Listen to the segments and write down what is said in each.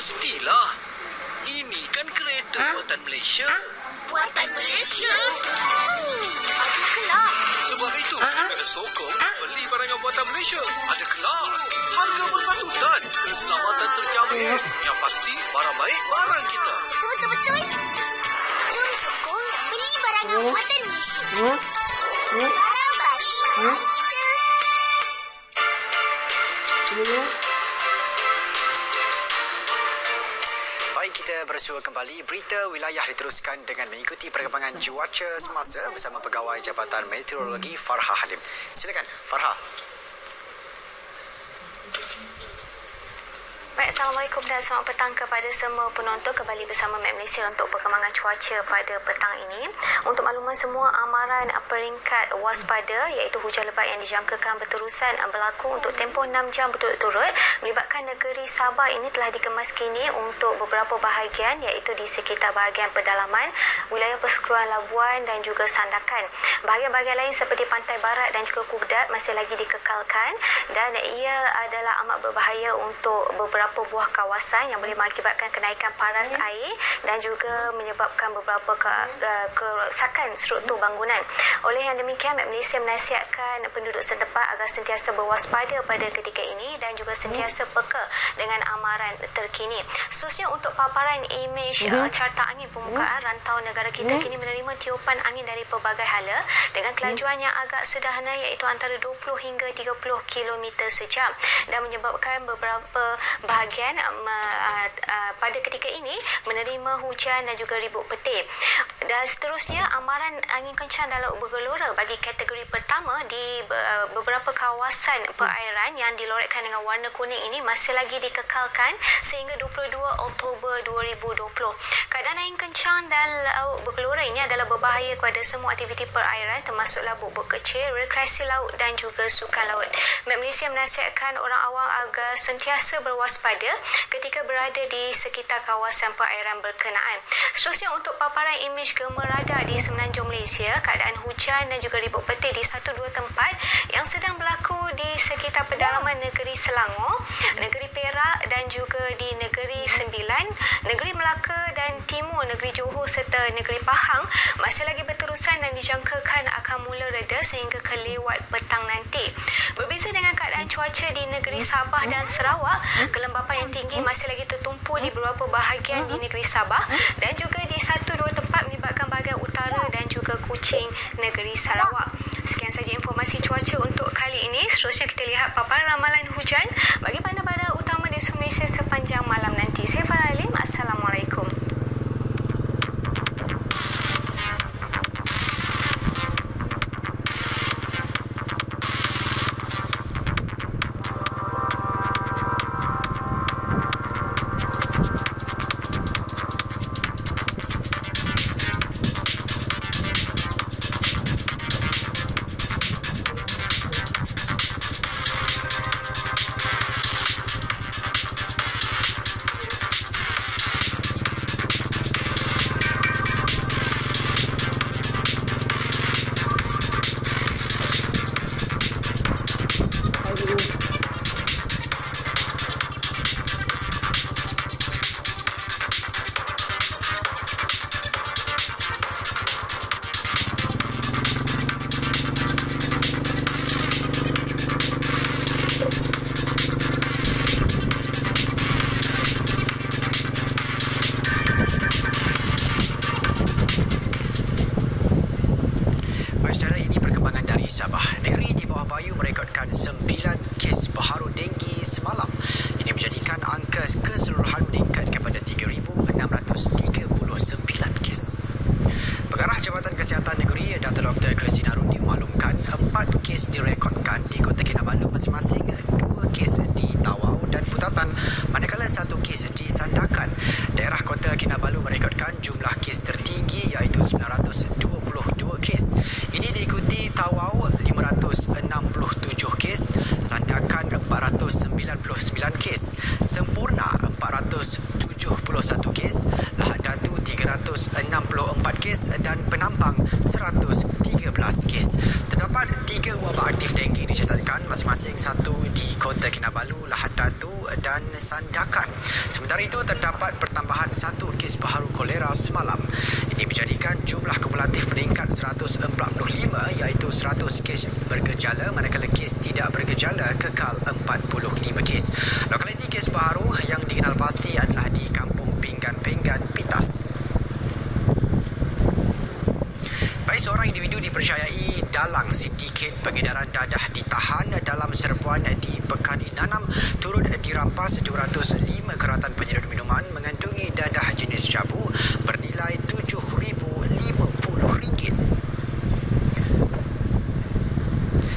Pastilah. Ini kan kereta buatan Malaysia. Buatan Malaysia? Ada kelak. Sebab itu, kita kena sokong beli barangan buatan Malaysia. Ada kelas, harga berpatutan, keselamatan terjamin. Yang pasti, barang baik, barang kita. Betul-betul. Jom sokong beli barangan buatan Malaysia. Barang baik, barang kita. Baik, kita bersua kembali. Berita wilayah diteruskan dengan mengikuti perkembangan cuaca semasa bersama Pegawai Jabatan Meteorologi Farha Halim. Silakan, Farha. Baik, Assalamualaikum dan selamat petang kepada semua penonton. Kembali bersama Map Malaysia untuk perkembangan cuaca pada petang ini. Untuk makluman semua, amaran peringkat waspada iaitu hujan lebat yang dijangkakan berterusan berlaku untuk tempoh 6 jam berturut-turut melibatkan negeri Sabah ini telah dikemas kini untuk beberapa bahagian iaitu di sekitar bahagian pedalaman, wilayah persekutuan Labuan dan juga Sandakan. Bahagian-bahagian lain seperti pantai barat dan juga Kudat masih lagi dikekalkan dan ia adalah amat berbahaya untuk beberapa buah kawasan yang boleh mengakibatkan kenaikan paras air dan juga menyebabkan beberapa kerosakan struktur bangunan. Oleh yang demikian, Map Malaysia menasihatkan penduduk setempat agar sentiasa berwaspada pada ketika ini dan juga sentiasa peka dengan amaran terkini. Khususnya untuk paparan imej carta angin permukaan rantau negara kita kini menerima tiupan angin dari pelbagai hala dengan kelajuan yang agak sederhana iaitu antara 20 hingga 30 km sejam dan menyebabkan beberapa bahagian pada ketika ini menerima hujan dan juga ribut petir. Dan seterusnya, amaran angin kencang dan laut bergelora bagi kategori pertama di beberapa kawasan perairan yang dilorotkan dengan warna kuning ini masih lagi dikekalkan sehingga 22 Oktober 2020. Keadaan angin kencang dan laut bergelora ini adalah berbahaya kepada semua aktiviti perairan termasuklah bubuk kecil, rekreasi laut dan juga sukan laut. Map Malaysia menasihatkan orang awam agar sentiasa berwaspada ketika berada di sekitar kawasan perairan berkenaan. Seterusnya, untuk paparan imej gema radar di semenanjung Malaysia, keadaan hujan dan juga ribut petir di 1-2 tempat yang sedang berlaku di sekitar pedalaman negeri Selangor, negeri Perak dan juga di negeri Sembilan, negeri Melaka dan timur negeri Johor serta negeri Pahang masih lagi berterusan dan dijangkakan akan mula reda sehingga kelewat petang nanti. Berbeza dengan keadaan cuaca di negeri Sabah dan Sarawak, kelembapan yang tinggi masih lagi tertumpu di beberapa bahagian di negeri Sabah dan juga di 1-2 tempat melibatkan bahagian utara dan juga Kuching negeri Sarawak. Sekian saja informasi cuaca untuk kali ini. Seterusnya kita lihat paparan ramalan hujan bagi bandar-bandar utama di seluruh Malaysia sepanjang malam nanti. Saya Farah Halim. Assalamualaikum. Sabah. Negeri di bawah bayu merekodkan 9 kes baharu denggi semalam. Ini menjadikan angka keseluruhan meningkat kepada 3,639 kes. Pengarah Jabatan Kesihatan Negeri, Dr. Kristina Rudi memaklumkan 4 kes direkodkan di Kota Kinabalu masing-masing, 2 kes di Tawau dan Putatan, manakala 1 kes di Sandakan. Daerah Kota Kinabalu merekodkan jumlah kes tertinggi iaitu 922 kes. Ini diikuti Tawau 567 kes, Sandakan 499 kes, Sempurna 471 kes, Lahad Datu 364 kes dan Penampang 113 kes. Terdapat 3 wabak aktif denggi dicatatkan masing-masing, 1 di Kota Kinabalu, Lahad Datu, dan Sandakan. Sementara itu, terdapat pertambahan 1 kes baharu kolera semalam. Ini menjadikan jumlah kumulatif meningkat 145 iaitu 100 kes bergejala manakala kes tidak bergejala kekal 45 kes. Lokaliti kes baharu yang dikenal pasti adalah di Kampung Pinggan-Pinggan, Pitas. Baik, seorang individu dipercayai dalang sindiket pengedaran dadah ditahan dalam serbuan di Pekan Inanam turut dirampas 205 keratan penyedut minuman mengandungi dadah jenis cabu bernilai RM7,050.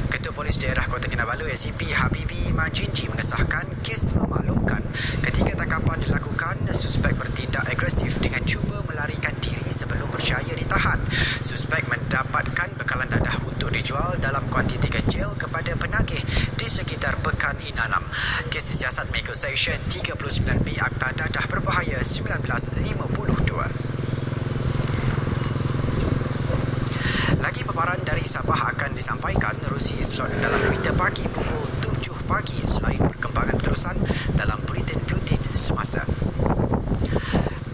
Ketua Polis Daerah Kota Kinabalu SCP Habibi Majinji mengesahkan kes memaklumkan ketika tangkapan dilakukan, suspek bertindak agresif dengan cuba melarikan diri sebelum berjaya ditahan. Suspek mendapatkan bekalan dadah untuk dijual dalam kuantiti kecil kepada penagih di sekitar Pekan Inanam. Kes disiasat mengikut Seksyen 39B Akta Dadah Berbahaya 1952. Lagi paparan dari Sabah akan disampaikan nerusi slot dalam Berita Pagi pukul 7 pagi selain perkembangan terusan dalam buletin-buletin semasa.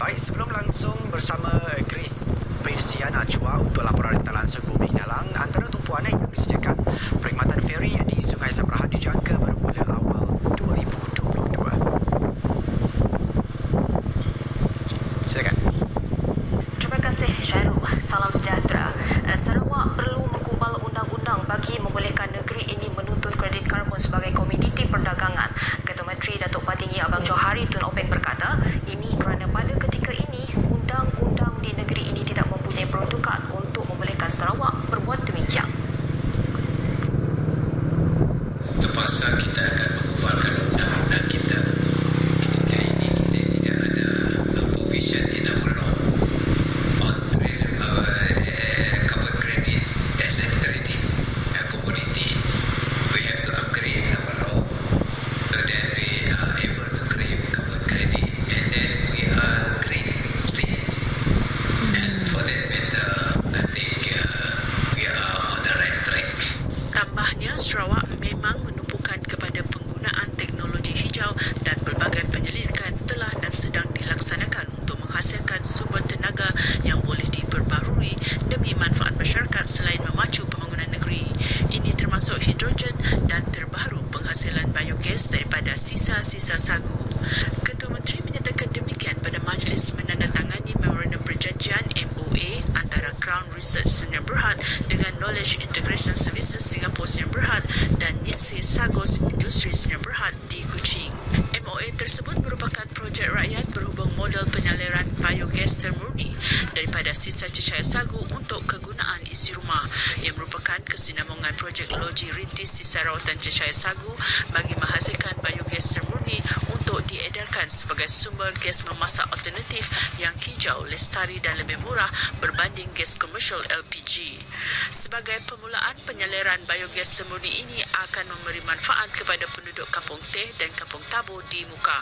Baik, sebelum langsung bersama Chris Siaran untuk laporan rentan langsung Bumi Kinalang, antara tumpuan yang disediakan perkhidmatan feri di Sungai Sabrahan dijangka bermula awal 2022. Silakan. Terima kasih Syarul. Salam sejahtera. Sarawak perlu mengubal undang-undang bagi membolehkan negeri ini menuntut kredit karbon sebagai komoditi perdagangan. Ketua Menteri Datuk Patinggi Abang Johari Tun Openg berkata, ini kerana pada ketika ini undang-undang di negeri ini tidak mempunyai peruntukan untuk membolehkan Sarawak berbuat demikian. Terpaksa kita akan mengubalkan undang-undang kita. Ketika ini kita tidak ada provision in our law on carbon credit as a trading commodity. We have to upgrade our law so that we are able to claim carbon credit and then we are green state. And for that matter, I think we are on the right track. Tambahnya, Sarawak memang menumpukan kepada penggunaan teknologi hijau dan pelbagai penyelidikan telah dan sedang dilaksanakan untuk menghasilkan sumber tenaga yang boleh diperbaharui demi manfaat masyarakat selain memacu pembangunan negeri. Ini termasuk hidrogen dan terbaru penghasilan biogas daripada sisa-sisa sagu. Ketua Menteri menyatakan demikian pada majlis menandatangani memorandum perjanjian MOA antara Crown Research Sdn Bhd dengan Knowledge Integration Services Singapore Sdn Bhd dan NITSE Sagos Industri Sdn Bhd di Kuching. MOA tersebut merupakan projek rakyat berhubung model penyaliran biogas termurni daripada sisa cecair sagu untuk kegunaan isi rumah. Ia merupakan kesinambungan projek loji rintis sisa rawatan cecair sagu bagi menghasilkan biogas termurni untuk diedarkan sebagai sumber gas memasak alternatif yang hijau, lestari dan lebih murah berbanding gas komersial LPG. Sebagai permulaan, penyaliran biogas termurni ini akan memberi manfaat kepada penduduk Kampung Teh dan Kampung Tabo di Muka.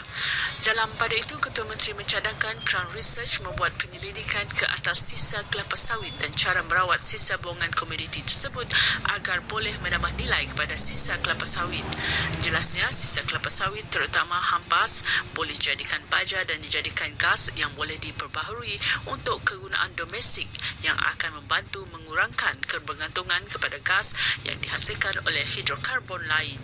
Dalam pada itu, Ketua Menteri mencadangkan Crown Research membuat penyelidikan ke atas sisa kelapa sawit dan cara merawat sisa buangan komoditi tersebut agar boleh menambah nilai kepada sisa kelapa sawit. Jelasnya, sisa kelapa sawit terutama hampas boleh dijadikan baja dan dijadikan gas yang boleh diperbaharui untuk kegunaan domestik yang akan membantu mengurangkan kebergantungan kepada gas yang dihasilkan oleh hidrokarbon lain.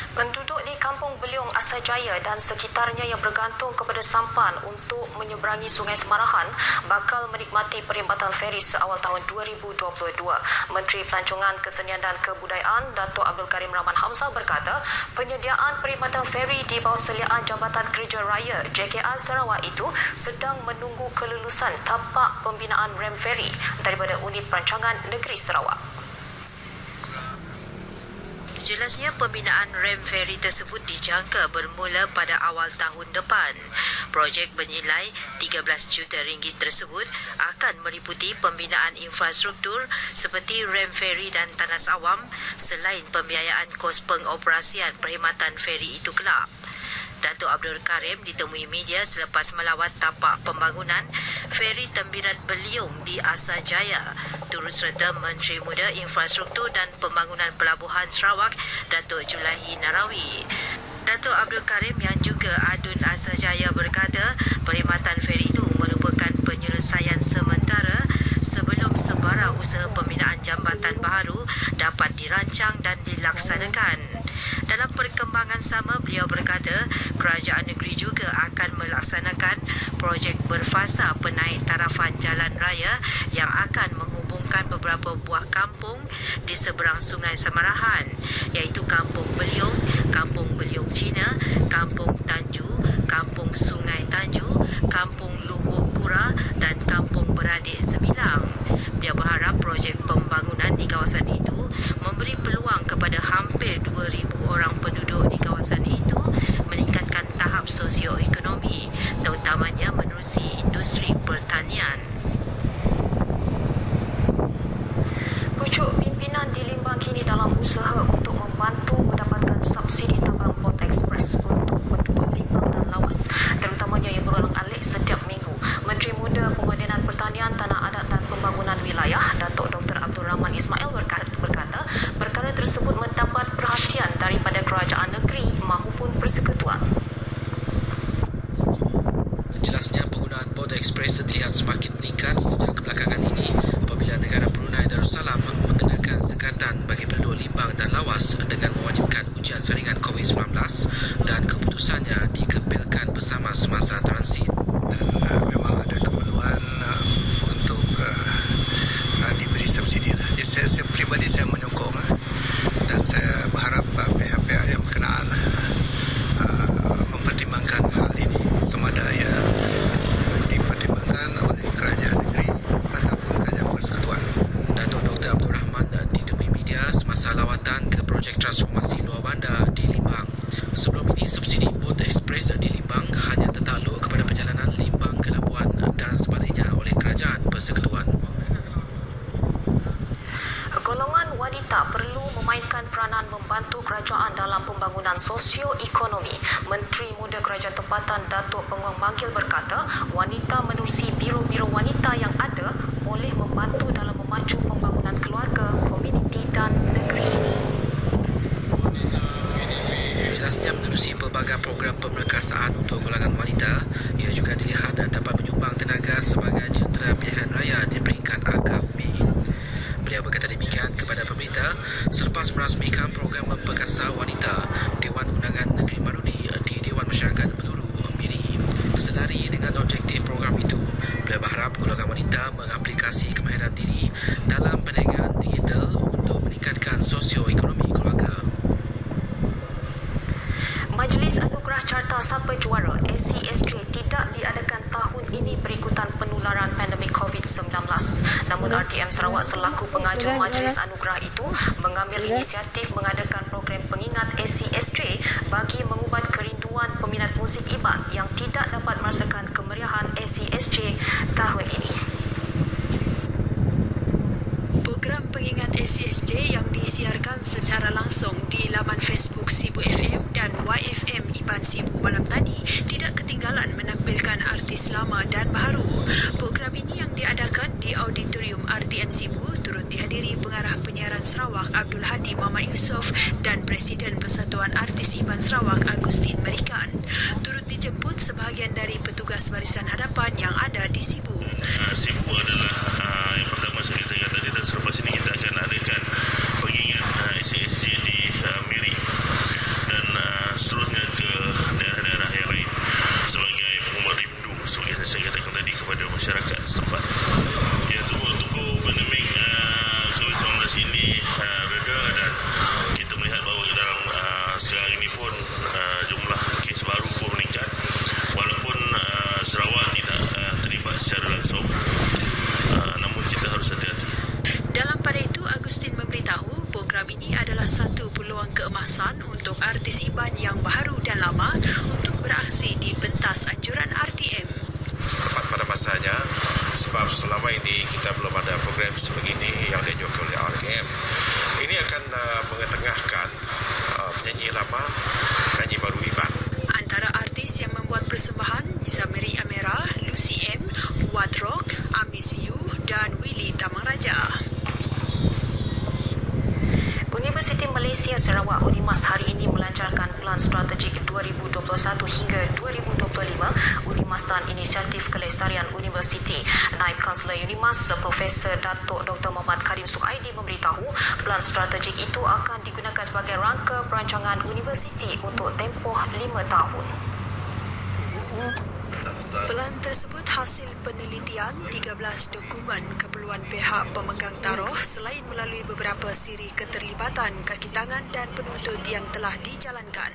Penduduk di Kampung Beliung Asajaya dan sekitarnya yang bergantung kepada sampan untuk menyeberangi Sungai Semarahan bakal menikmati perkhidmatan feri seawal tahun 2022. Menteri Pelancongan Kesenian dan Kebudayaan Datuk Abdul Karim Rahman Hamzah berkata, penyediaan perkhidmatan feri di bawah seliaan Jabatan Kerja Raya JKR Sarawak itu sedang menunggu kelulusan tapak pembinaan rem feri daripada Unit Perancangan Negeri Sarawak. Jelasnya pembinaan rem feri tersebut dijangka bermula pada awal tahun depan. Projek bernilai 13 juta ringgit tersebut akan meliputi pembinaan infrastruktur seperti rem feri dan tanas awam selain pembiayaan kos pengoperasian perkhidmatan feri itu kelak. Datuk Abdul Karim ditemui media selepas melawat tapak pembangunan feri tembiran Beliung di Asajaya. Turut serta Menteri Muda Infrastruktur dan Pembangunan Pelabuhan Sarawak, Datuk Julaihi Narawi. Datuk Abdul Karim yang juga Adun Asajaya berkata perkhidmatan feri itu merupakan penyelesaian sementara sebelum sebarang usaha pembinaan jambatan baharu dapat dirancang dan dilaksanakan. Dalam perkembangan sama, beliau berkata kerajaan negeri juga akan melaksanakan projek berfasa penaik tarafan jalan raya yang akan menghubungkan beberapa buah kampung di seberang Sungai Samarahan, iaitu Kampung Beliung, Kampung Beliung Cina, Kampung Tanju, Kampung Sungai Tanju, Kampung Luhuk Kura dan Kampung Beradik Semilang. Dia berharap projek pembangunan di kawasan itu memberi peluang kepada hampir 2,000 orang penduduk di kawasan itu meningkatkan tahap sosioekonomi, terutamanya menerusi industri pertanian. Pucuk pimpinan di Limbang kini dalam usaha untuk membantu mendapatkan subsidi tambang Port Express untuk penduduk Limbang dan Lawas, terutamanya yang berulang-alik setiap minggu. Menteri Muda Pemandian Pertanian, Tanah Adat dan Pembangunan Wilayah, Datuk Dr. Abdul Rahman Ismail berkata perkara tersebut mendapat perhatian daripada kerajaan negeri mahupun persekutuan. Jelasnya penggunaan Port Express terlihat semakin meningkat sejak kebelakangan ini apabila negara Brunei Darussalam mengenakan sekatan bagi penduduk Limbang dan Lawas dengan mewajibkan ujian saringan COVID-19 dan keputusannya dikempilkan bersama semasa transit. Dan memang ada keperluan untuk diberi subsidi. Jadi saya pribadi saya menyokong dan saya berharap pihak-pihak yang berkenaan mempertimbangkan hal ini sama ada ia dipertimbangkan oleh kerajaan negeri ataupun kerajaan persekutuan. Datuk Dr. Abdul Rahman ditemui media semasa lawatan ke projek transformasi luar bandar di Limbang. Sebelum ini, subsidi Port Express di Limbang hanya tertakluk kepada perjalanan Limbang ke Labuan dan sebaliknya oleh kerajaan persekutuan. Golongan wanita perlu memainkan peranan membantu kerajaan dalam pembangunan sosio-ekonomi. Menteri Muda Kerajaan Tempatan Datuk Pengong Manggil berkata, wanita menerusi biro-biro wanita yang ada boleh membantu dalam memacu pembangunan keluarga, komuniti dan negeri ini. Jelasnya menerusi pelbagai program pemerkasaan untuk golongan wanita, ia juga dilihat dapat menyumbang tenaga sebagai jentera pilihan raya di peringkat akar umbi. Beliau berkata demikian kepada pemerintah selepas merasmikan program memperkasa wanita Dewan Undangan Negeri Marudi di Dewan Masyarakat Peluru Miri. Selari dengan objektif program itu, beliau berharap golongan wanita mengaplikasi kemahiran diri dalam perniagaan digital untuk meningkatkan sosioekonomi keluarga. Majlis Anugerah Carta Siapa Juara SCSJ tidak diadakan tahun ini berikutan penularan pandemik COVID-19. Namun RTM Sarawak selaku pengajar Majlis Anugerah itu mengambil inisiatif mengadakan program pengingat SCSJ bagi mengubat kerinduan peminat muzik ibat yang tidak dapat merasakan kemeriahan SCSJ tahun ini. Program pengingat SCSJ yang disiarkan secara langsung di laman Facebook Sibu FM dan YFM Iban Sibu malam tadi tidak ketinggalan menampilkan artis lama dan baharu. Program ini yang diadakan di Auditorium RTM Sibu turut dihadiri Pengarah Penyiaran Sarawak Abdul Hadi Muhammad Yusof dan Presiden Persatuan Artis Iban Sarawak Agustin Merikan. Turut dijemput sebahagian dari petugas barisan hadapan yang ada di Sibu. Sibu adalah yang pertama saya katakan tadi, dan selepas ini kita akan adakan pengingat SCSJ di Miri dan seterusnya ke daerah-daerah yang lain sebagai pengubat rindu sebagai saya katakan tadi kepada masyarakat setempat. Ya, tunggu pandemik COVID-19 ini reda dan kita melihat bahawa dalam sekarang ini pun jumlah kes baru pun meningkat walaupun Sarawak tidak terlibat secara langsung, namun kita harus hati-hati. Dalam pada itu, Agustin memberitahu program ini adalah satu peluang keemasan untuk artis Iban yang baharu dan lama untuk beraksi di pentas anjuran RTM. Tepat pada masanya sebab selama ini kita belum ada program sebegini yang diajukan oleh RTM. Ini akan mengetengahkan penyanyi lama, penyanyi baru Iban. Antara persembahan Zamiri Amera, Lucy M, Wadrock, Amis Yu dan Willy Tamangraja. Universiti Malaysia Sarawak UNIMAS hari ini melancarkan Pelan Strategik 2021 hingga 2025 UNIMAS dan Inisiatif Kelestarian Universiti. Naib Kansler UNIMAS Profesor Datuk Dr. Muhammad Karim Suhaidi memberitahu pelan strategik itu akan digunakan sebagai rangka perancangan universiti untuk tempoh 5 tahun. Pelan tersebut hasil penelitian 13 dokumen keperluan pihak pemegang taruh selain melalui beberapa siri keterlibatan kaki tangan dan penuntut yang telah dijalankan.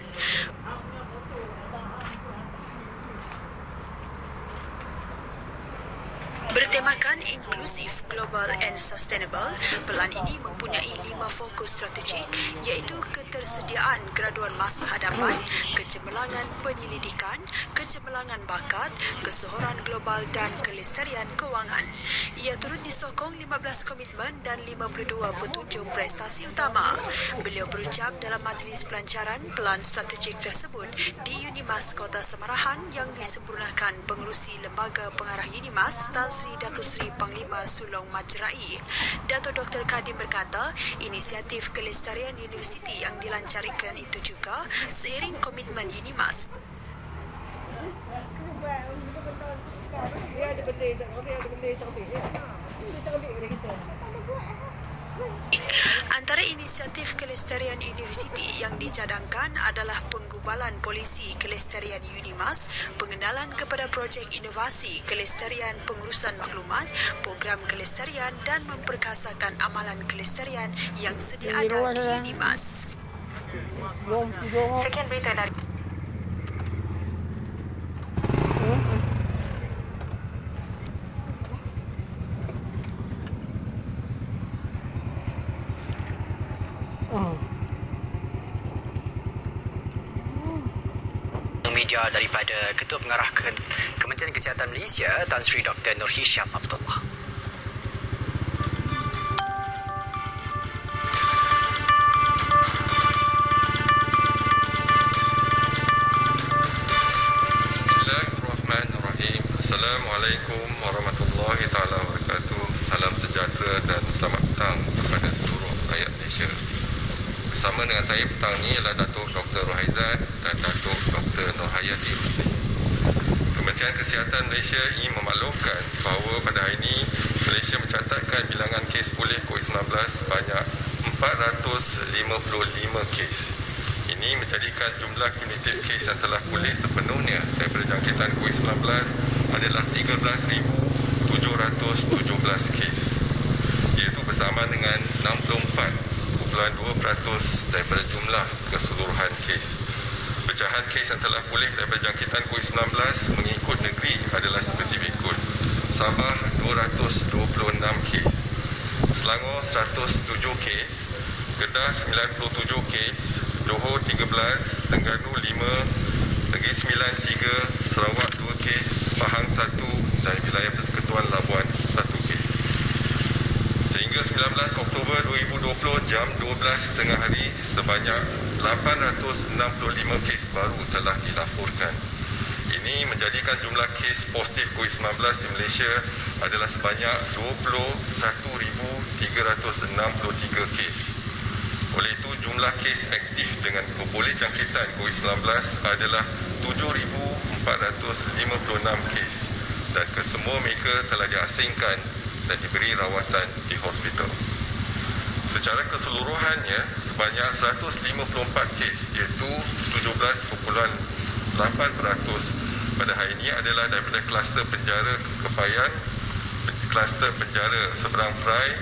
Bertemakan inklusif, global and sustainable, pelan ini mempunyai 5 fokus strategik iaitu ketersediaan graduan masa hadapan, kecemerlangan penyelidikan, kecemerlangan bakat, kesohoran global dan kelestarian kewangan. Ia turut disokong 15 komitmen dan 52 petunjuk prestasi utama. Beliau berucap dalam majlis pelancaran pelan strategik tersebut di UNIMAS Kota Samarahan yang disempurnakan pengerusi Lembaga Pengarah UNIMAS Tan Sri Datuk Seri Panglima Sulong Majrai. Datuk Dr. Kadim berkata, inisiatif kelestarian universiti yang dilancarkan itu juga seiring komitmen UNIMAS. Antara inisiatif kelestarian universiti yang dicadangkan adalah penggubalan polisi kelestarian UNIMAS, pengenalan kepada projek inovasi kelestarian pengurusan maklumat, program kelestarian dan memperkasakan amalan kelestarian yang sedia ada di UNIMAS. Sekian berita dari media daripada Ketua Pengarah Kementerian Kesihatan Malaysia Tan Sri Dr. Nur Hisham Abdullah. Bismillahirrahmanirrahim. Assalamualaikum warahmatullahi taala wabarakatuh. Salam sejahtera dan selamat petang kepada seluruh rakyat Malaysia. Bersama dengan saya petang ini ialah Datuk Dr. Rohaizat dan Datuk Dr. Nur Hayati Rusli. Kementerian Kesihatan Malaysia ingin memaklumkan bahawa pada hari ini Malaysia mencatatkan bilangan kes pulih COVID-19 sebanyak 455 kes. Ini menjadikan jumlah kumulatif kes yang telah pulih sepenuhnya daripada jangkitan COVID-19 adalah 13,717 kes, iaitu bersama dengan 64.2% daripada jumlah keseluruhan kes. Pecahan kes yang telah pulih daripada jangkitan COVID-19 mengikut negeri adalah seperti berikut. Sabah 226 kes, Selangor 107 kes, Kedah 97 kes, Johor 13, Terengganu 5, Negeri Sembilan 3, Sarawak 2 kes, Pahang 1 dan Wilayah Persekutuan Labuan 1 kes. Sehingga 19 Oktober 2020 jam 12 tengah hari, sebanyak 865 kes baru telah dilaporkan. Ini menjadikan jumlah kes positif COVID-19 di Malaysia adalah sebanyak 21,363 kes. Oleh itu, jumlah kes aktif dengan keboleh jangkitan COVID-19 adalah 7,456 kes dan kesemua mereka telah diasingkan dan diberi rawatan di hospital. Secara keseluruhannya, sebanyak 154 kes iaitu 17.8% pada hari ini adalah daripada kluster penjara Kepayan, kluster penjara Seberang Perai,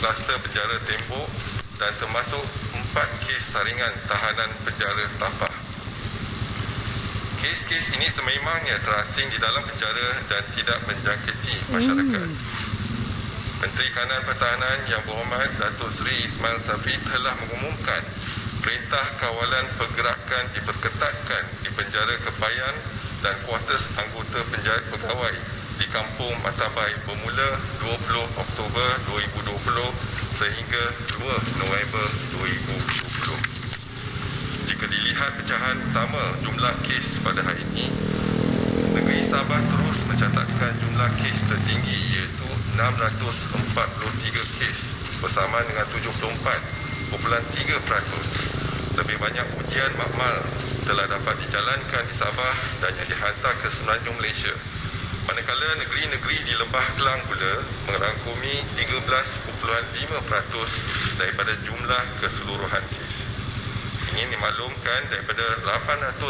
kluster penjara Tembok dan termasuk 4 kes saringan tahanan penjara Tapah. Kes-kes ini sememangnya terasing di dalam penjara dan tidak menjangkiti masyarakat. Menteri Kanan Pertahanan Yang Berhormat Datuk Seri Ismail Sabri telah mengumumkan perintah kawalan pergerakan diperketatkan di penjara Kepayan dan kuartus anggota penjara pegawai di Kampung Matabai bermula 20 Oktober 2020 sehingga 2 November 2020. Jika dilihat pecahan utama jumlah kes pada hari ini, Sabah terus mencatatkan jumlah kes tertinggi iaitu 643 kes bersamaan dengan 74.3%. Lebih banyak ujian makmal telah dapat dijalankan di Sabah dan yang dihantar ke Semenanjung Malaysia. Manakala negeri-negeri di Lembah Kelang pula merangkumi 13.5% daripada jumlah keseluruhan kes. Ingin dimaklumkan daripada 865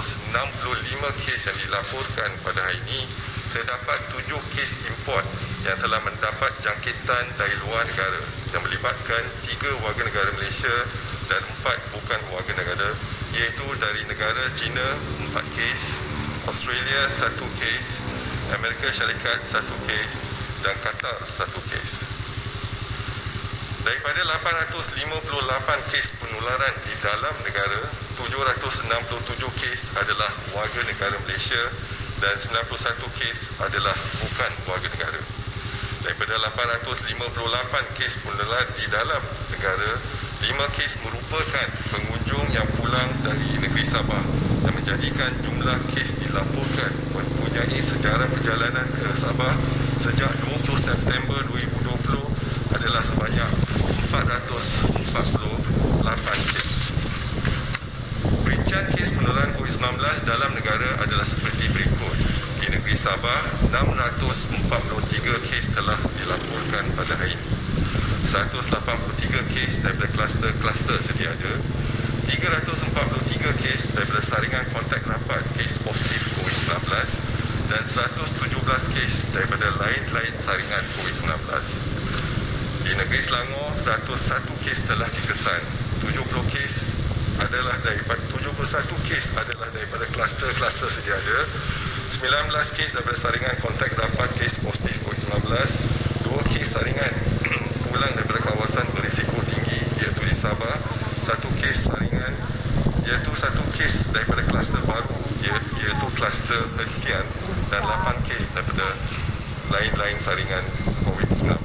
kes yang dilaporkan pada hari ini, terdapat 7 kes import yang telah mendapat jangkitan dari luar negara yang melibatkan 3 warga negara Malaysia dan 4 bukan warga negara, iaitu dari negara China 4 kes, Australia 1 kes, Amerika Syarikat 1 kes dan Qatar 1 kes. Daripada 858 kes penularan di dalam negara, 767 kes adalah warga negara Malaysia dan 91 kes adalah bukan warga negara. Daripada 858 kes penularan di dalam negara, 5 kes merupakan pengunjung yang pulang dari negeri Sabah yang menjadikan jumlah kes dilaporkan mempunyai sejarah perjalanan ke Sabah sejak 20 September 2020 adalah sebanyak 448 kes. Perincian kes penularan COVID-19 dalam negara adalah seperti berikut. Di negeri Sabah, 643 kes telah dilaporkan pada hari ini. 183 kes daripada kluster sedia ada, 343 kes daripada saringan kontak rapat kes positif COVID-19 dan 117 kes daripada lain-lain saringan COVID-19. Di negeri Selangor, 101 kes telah dikesan, 71 kes adalah daripada kluster sedia ada, 19 kes daripada saringan kontak rapat kes positif COVID-19, 2 kes saringan pulang daripada kawasan berisiko tinggi iaitu di Sabah, 1 kes saringan iaitu 1 kes daripada kluster baru iaitu kluster Penuh dan 8 kes daripada lain-lain saringan COVID-19.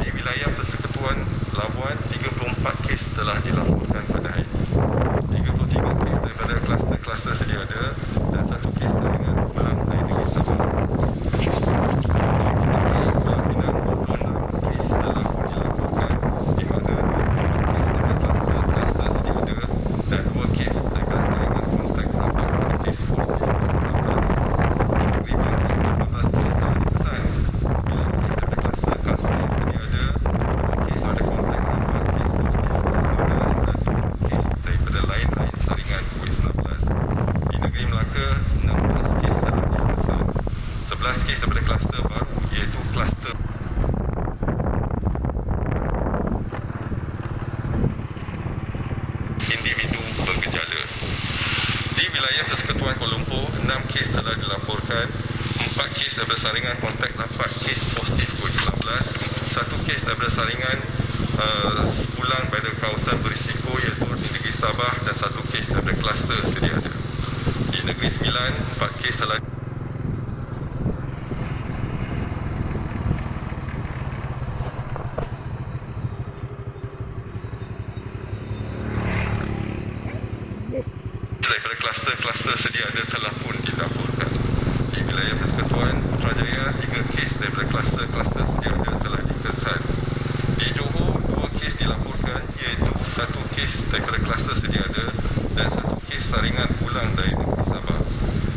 Di wilayah Persekutuan Labuan, 34 kes telah dilaporkan pada hari ini. 33 kes daripada kluster sedia ada dan 1 kes saringan pulang dari negeri Sabah. Di Pulau Pinang, 26 kes telah dilaporkan di mana 20 kes daripada kluster sedia ada dan 2 kes daripada saringan kontak rapat pada kes positif COVID-19. Di negeri Berita, 15 kes telah dikesan, 9 kes daripada kluster sedia ada, 2 kes daripada kontak rapat kes positif COVID-19 dan 2 kes daripada lain-lain saringan COVID-19. Di negeri Melaka, 16 kes telah dikesan, 11 kes daripada kluster baru iaitu kluster individu bergejala. Di wilayah Persekutuan Kuala Lumpur, 6 kes telah dilaporkan, 4 kes daripada saringan kontak rapat kes positif COVID-19, 1 kes daripada saringan pulang pada kawasan berisiko iaitu di negeri Sabah dan 1 kes daripada kluster sedia ada. Di negeri Sembilan, 4 kes telah daripada kluster sedia ada telah pun dilaporkan. Di wilayah Persekutuan Putrajaya, 3 kes daripada kluster sedia ada telah dikesan. Di Johor, 2 kes dilaporkan iaitu 1 kes daripada kluster sedia ada dan 1 kes saringan pulang dari negeri Sabah.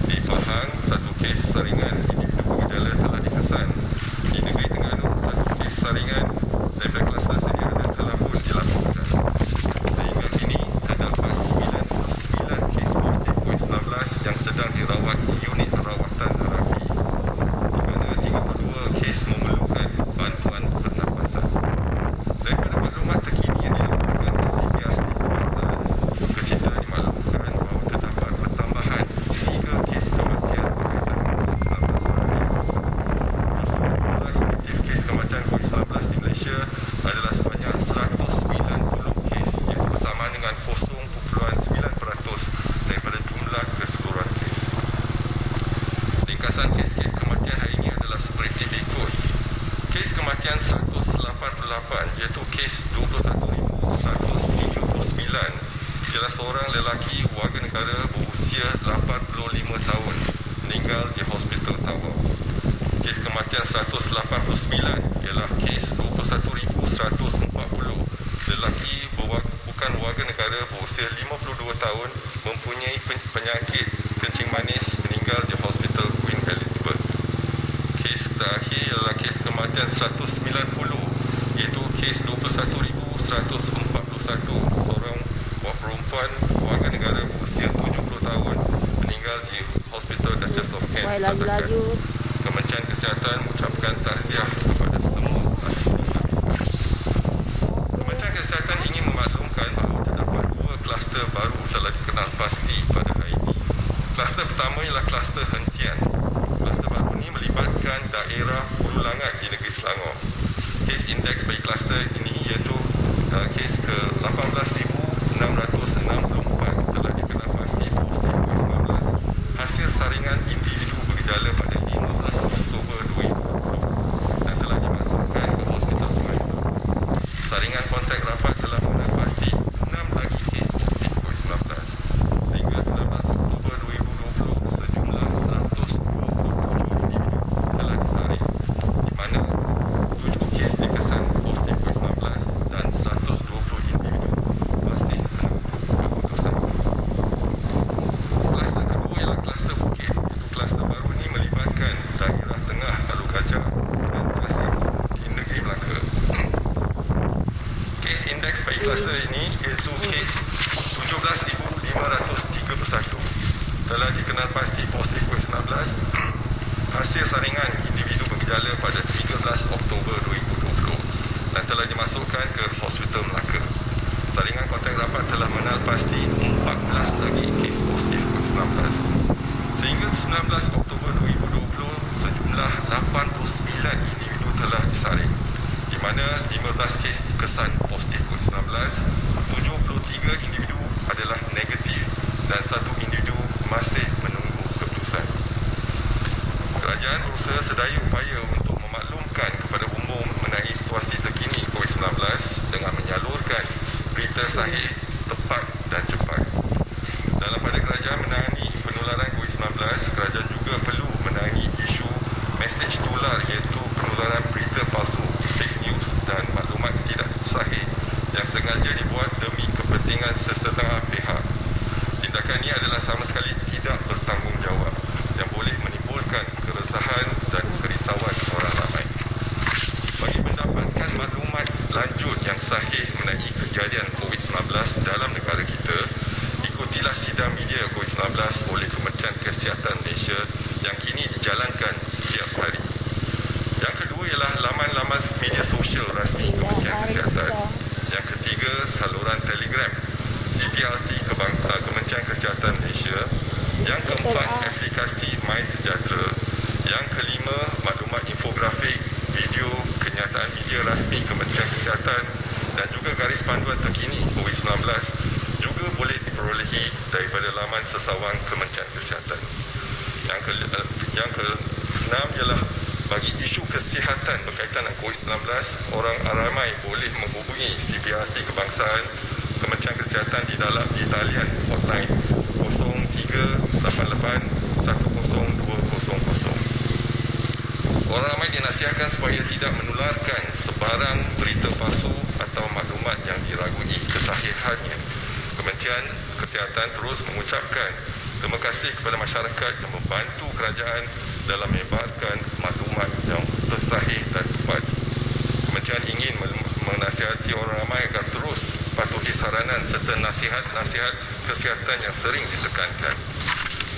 Di Pahang, 1 kes saringan individu bergejala telah dikesan. Di negeri Terengganu, 1 kes saringan daripada kluster sedia ada telah pun dilaporkan. Sehingga kini terdapat 99 kes positif COVID-19 yang sedang dirawat di unit rawatan terapi, di mana 32 kes memerlukan bantuan pernafasan. Daripada maklumat terkini yang dilaporkan ke CBRC Kebangsaan, Kecinta dimaklumkan bahawa terdapat pertambahan 3 kes kematian berkaitan dengan COVID-19 hari ini. Jumlah efektif kes kematian COVID-19 di Malaysia adalah sebanyak 190 kes, iaitu bersamaan dengan 0.9% daripada jumlah keseluruhan kes. Ringkasan kes-kes kematian hari ini adalah seperti berikut. Kes kematian 188 iaitu kes 21,179 ialah seorang lelaki warga negara berusia 85 tahun meninggal di Hospital Tawau. Kes kematian 189 ialah kes 21,140 lelaki bukan warga negara berusia 52 tahun mempunyai penyakit kencing manis meninggal di Hospital Queen Elizabeth. Kes terakhir ialah kes kematian 190 iaitu kes 21,141 seorang perempuan warga negara berusia 70 tahun meninggal di Hospital Duchess of Kent. Kementerian Kesihatan mengucapkan takziah kepada semua ahli. Kementerian Kesihatan ingin memaklumkan bahawa terdapat 2 kluster baru telah dikenal pasti pada hari ini. Kluster pertama ialah kluster hentian. Kluster baru ini melibatkan daerah Hulu Langat di negeri Selangor. Kes indeks bagi kluster ini iaitu kes ke 18,664 telah dikenal pasti positif COVID-19 hasil saringan individu bergejala pada 15 Oktober 2020 dan telah dimasukkan ke Hospital Siaran. Saringan kontak rapat telah mengenal pasti 6 lagi kes positif COVID-19 sehingga 19 Oktober 2020 sejumlah 127 individu telah disaring di mana 7 kes dikesan positif COVID-19 dan 120 individu masih menunggu keputusan. Kluster kedua ialah kluster Bukit. Kluster baru ini melibatkan daerah Tengah, Lalu Gajah dan Gresik di negeri Melaka. Kes indeks bagi kluster ini iaitu kes 17,531 telah dikenal pasti positif COVID-19 hasil saringan individu bergejala pada 13 Oktober 2020 dan telah dimasukkan ke Hospital Melaka. Saringan kontak rapat telah mengenal pasti 14 lagi kes positif COVID-19. Sehingga 19 Oktober 2020, sejumlah 89 individu telah disaring, di mana 15 kes kesan positif COVID-19, 73 individu adalah negatif dan 1 individu masih menunggu keputusan. Kerajaan berusaha sedaya upaya untuk memaklumkan kepada umum mengenai situasi terkini COVID-19 dengan menyalurkan berita sahih, tepat dan cepat. Dalam pada kerajaan menangani penularan COVID-19, kerajaan juga perlu menangani isu mesej tular iaitu penularan berita palsu, fake news dan maklumat tidak sahih yang sengaja dibuat demi kepentingan sesetengah pihak. Tindakan ini adalah sama sekali tidak bertanggungjawab yang boleh menimbulkan keresahan dan kerisauan orang ramai. Bagi mendapatkan maklumat lanjut yang sahih mengenai kejadian COVID-19 dalam negara kita, ikutilah sidang media COVID-19 oleh Kementerian Kesihatan Malaysia yang kini dijalankan setiap hari. Yang kedua ialah laman-laman media sosial rasmi Kementerian Kesihatan. Yang ketiga, saluran Telegram CPRC Kementerian Kesihatan Malaysia. Yang keempat, aplikasi My Sejahtera. Yang kelima, maklumat infografik, video, kenyataan media rasmi Kementerian Kesihatan dan juga garis panduan terkini COVID-19 juga boleh diperolehi daripada laman sesawang Kementerian Kesihatan. Yang keenam ialah bagi isu kesihatan berkaitan dengan COVID-19, orang ramai boleh menghubungi CPRC Kebangsaan Kementerian Kesihatan di talian hotline 0388 10200. Orang ramai dinasihatkan supaya tidak menularkan sebarang berita palsu atau maklumat yang diragui kesahihannya. Kementerian Kesihatan terus mengucapkan terima kasih kepada masyarakat yang membantu kerajaan dalam menyebarkan maklumat yang tersahih dan tepat. Kementerian ingin menasihati orang ramai agar terus patuhi saranan serta nasihat-nasihat kesihatan yang sering ditekankan.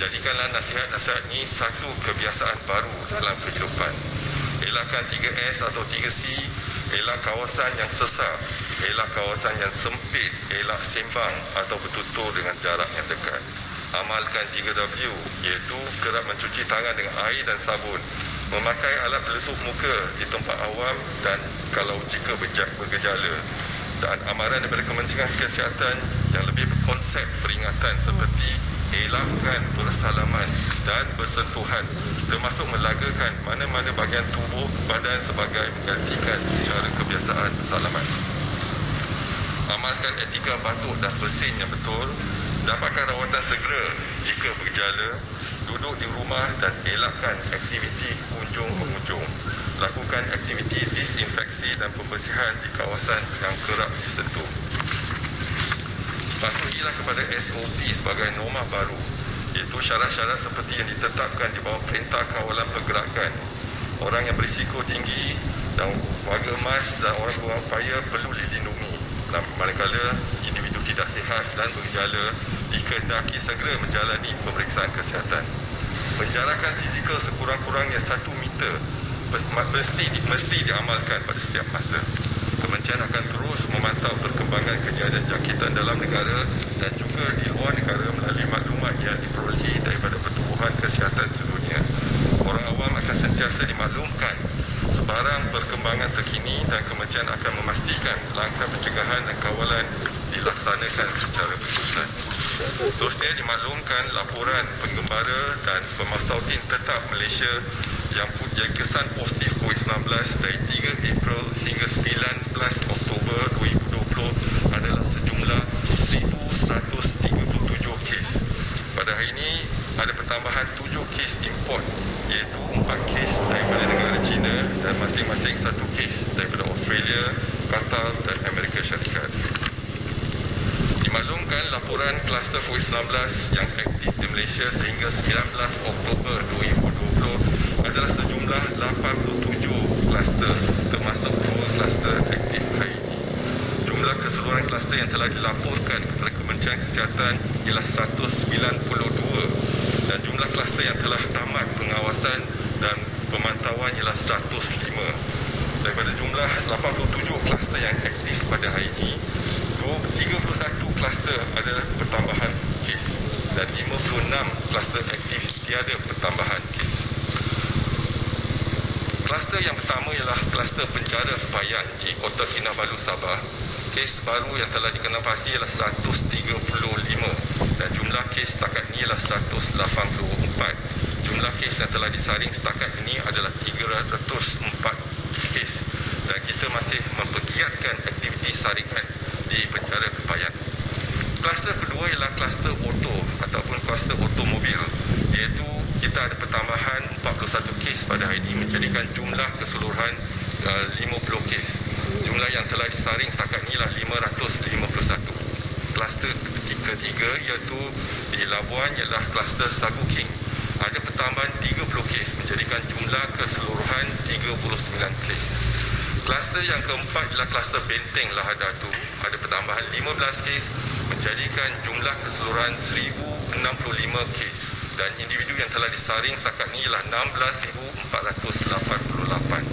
Jadikanlah nasihat-nasihat ini satu kebiasaan baru dalam kehidupan. Elakkan 3S atau 3C, elak kawasan yang sesak, elak kawasan yang sempit, elak sembang atau bertutur dengan jarak yang dekat. Amalkan 3W, iaitu kerap mencuci tangan dengan air dan sabun, memakai alat peletup muka di tempat awam dan kalau jika bergejala, dan amaran daripada Kementerian Kesihatan yang lebih berkonsep peringatan seperti elakkan bersalaman dan bersentuhan, termasuk melagakan mana-mana bahagian tubuh badan sebagai menggantikan cara kebiasaan bersalaman. Amalkan etika batuk dan bersin yang betul, Dapatkan rawatan segera jika bergejala, duduk di rumah dan elakkan aktiviti kunjung-pengunjung. Lakukan aktiviti disinfeksi dan pembersihan di kawasan yang kerap disentuh. Patuhilah kepada SOP sebagai norma baru, iaitu syarat-syarat seperti yang ditetapkan di bawah Perintah Kawalan Pergerakan. Orang yang berisiko tinggi dan warga emas dan orang berupaya perlu dilindungi. Manakala individu tidak sihat dan bergejala dikehendaki segera menjalani pemeriksaan kesihatan. Penjarakan fizikal sekurang-kurangnya 1 meter mesti diamalkan pada setiap masa. Kementerian akan terus memantau perkembangan kejadian jangkitan dalam negara dan juga di luar negara melalui maklumat yang diperolehi daripada Pertubuhan Kesihatan Sedunia. Orang awam akan sentiasa dimaklumkan sebarang perkembangan terkini dan kementerian akan memastikan langkah pencegahan dan kawalan dilaksanakan secara berterusan. Seterusnya dimaklumkan laporan penggembara dan pemastautin tetap Malaysia yang kesan positif COVID-19 dari 3 April hingga 19 Oktober 2020 adalah sejumlah 1,137 kes. Pada hari ini ada pertambahan 7 kes import, iaitu 4 kes daripada negara China dan masing-masing 1 kes daripada Australia, Qatar dan Amerika Syarikat. Dimaklumkan laporan kluster COVID-19 yang aktif di Malaysia sehingga 19 Oktober 2020 adalah sejumlah 87 kluster, termasuk 2 kluster aktif hari ini. Jumlah keseluruhan kluster yang telah dilaporkan kepada Kementerian Kesihatan ialah 192 dan jumlah kluster yang telah tamat pengawasan dan pemantauan ialah 105. Daripada jumlah 87 kluster yang aktif pada hari ini, 31 kluster adalah pertambahan kes dan 56 kluster aktif tiada pertambahan kes. Kluster yang pertama ialah kluster penjara Payan di Kota Kinabalu, Sabah. Kes baru yang telah dikenal pasti ialah 135 dan jumlah kes setakat ini ialah 184. Jumlah kes yang telah disaring setakat ini adalah 304 kes dan kita masih mempergiatkan aktiviti saringan di penjara Kepayan. Kluster kedua ialah kluster auto ataupun kluster automobil, iaitu kita ada pertambahan 41 kes pada hari ini menjadikan jumlah keseluruhan 50 kes. Jumlah yang telah disaring setakat ini ialah 551. Kluster ketiga iaitu di Labuan ialah kluster Sagu King. Ada pertambahan 30 kes menjadikan jumlah keseluruhan 39 kes. Kluster yang keempat ialah kluster Benteng Lahadatu. Ada pertambahan 15 kes menjadikan jumlah keseluruhan 1065 kes dan individu yang telah disaring setakat ini ialah 16,488.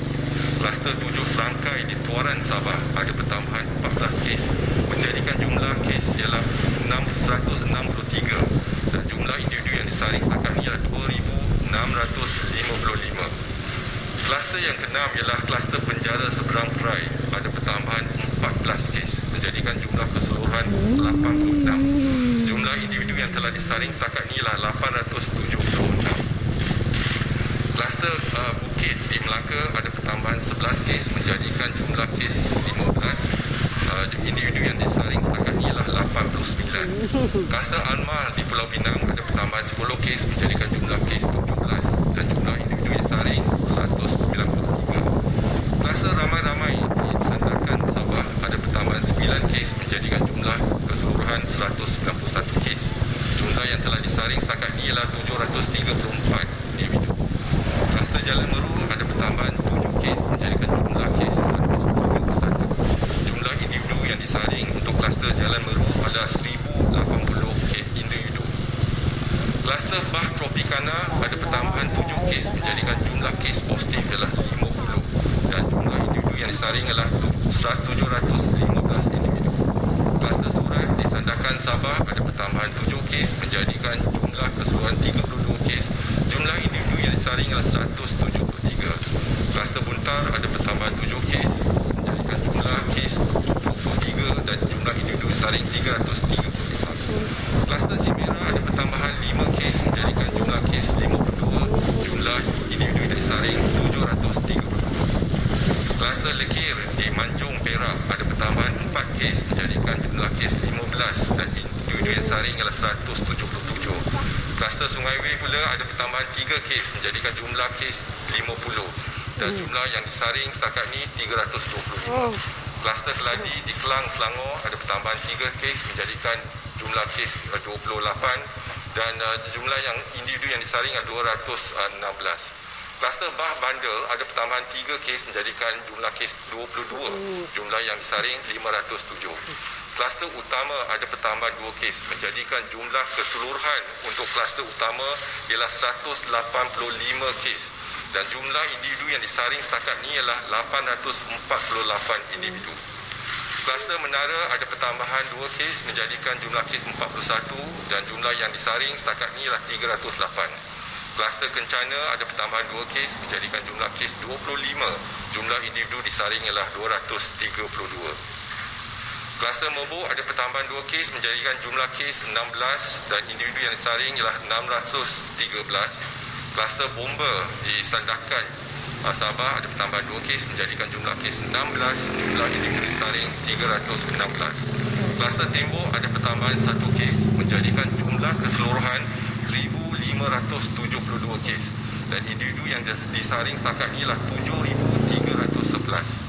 Kluster 7 Serangkai di Tuaran Sabah ada pertambahan 14 kes menjadikan jumlah kes ialah 163 dan jumlah individu yang disaring setakat ini ialah 2,655. Kluster yang keenam ialah kluster penjara seberang perai. Ada pertambahan 14 kes menjadikan jumlah keseluruhan 86. Jumlah individu yang telah disaring setakat ini ialah 876. Kluster Bukit di Melaka ada pertambahan 11 kes menjadikan jumlah kes 15. Individu yang disaring setakat ini ialah 89. Kluster Anmar di Pulau Pinang ada pertambahan 10 kes menjadikan jumlah kes 17 dan jumlah individu yang disaring 193. Kluster Ramai-Ramai di Sandakan Sabah ada pertambahan 9 kes menjadikan jumlah keseluruhan 191 kes. Jumlah yang telah disaring setakat ini ialah 734 individu. Kluster Jalan Meru ada pertambahan 7 kes menjadikan jumlah kes 131. Jumlah individu yang disaring untuk kluster Jalan Meru adalah 1,080 individu. Kluster Bah Tropicana ada pertambahan 7 kes menjadikan jumlah kes positif ialah 50 dan jumlah individu yang disaring adalah 715 individu. Kluster Surat di Sandakan Sabah ada pertambahan 7 kes menjadikan jumlah keseluruhan 32 kes. Jumlah individu yang disaring adalah 173. Kluster Buntar ada pertambahan 7 kes menjadikan jumlah kes 23 dan jumlah individu disaring 335. Kluster Simera ada pertambahan 5 kes menjadikan jumlah kes 52. Jumlah individu yang disaring 732. Kluster Lekir di Manjung Perak ada pertambahan 4 kes menjadikan jumlah kes 15 dan individu individu yang saring ialah 177. Kluster Sungai Wei pula ada pertambahan 3 kes menjadikan jumlah kes 50 dan jumlah yang disaring setakat ni 325. Kluster Keladi di Kelang, Selangor ada pertambahan 3 kes menjadikan jumlah kes 28 dan jumlah yang individu yang disaring adalah 216. Kluster Bah Bandar ada pertambahan 3 kes menjadikan jumlah kes 22, jumlah yang disaring 507. Kluster Utama ada pertambahan 2 kes menjadikan jumlah keseluruhan untuk kluster utama ialah 185 kes dan jumlah individu yang disaring setakat ni ialah 848 individu. Kluster Menara ada pertambahan 2 kes menjadikan jumlah kes 41 dan jumlah yang disaring setakat ni ialah 308. Kluster Kencana ada pertambahan 2 kes menjadikan jumlah kes 25. Jumlah individu disaring ialah 232. Kluster Mobo ada pertambahan 2 kes menjadikan jumlah kes 16 dan individu yang disaring ialah 613. Kluster Bomba di Sandakan, Sabah ada pertambahan 2 kes menjadikan jumlah kes 16, jumlah individu disaring 316. Kluster Tembok ada pertambahan 1 kes menjadikan jumlah keseluruhan 1,572 kes dan individu yang disaring setakat ni ialah 7,311.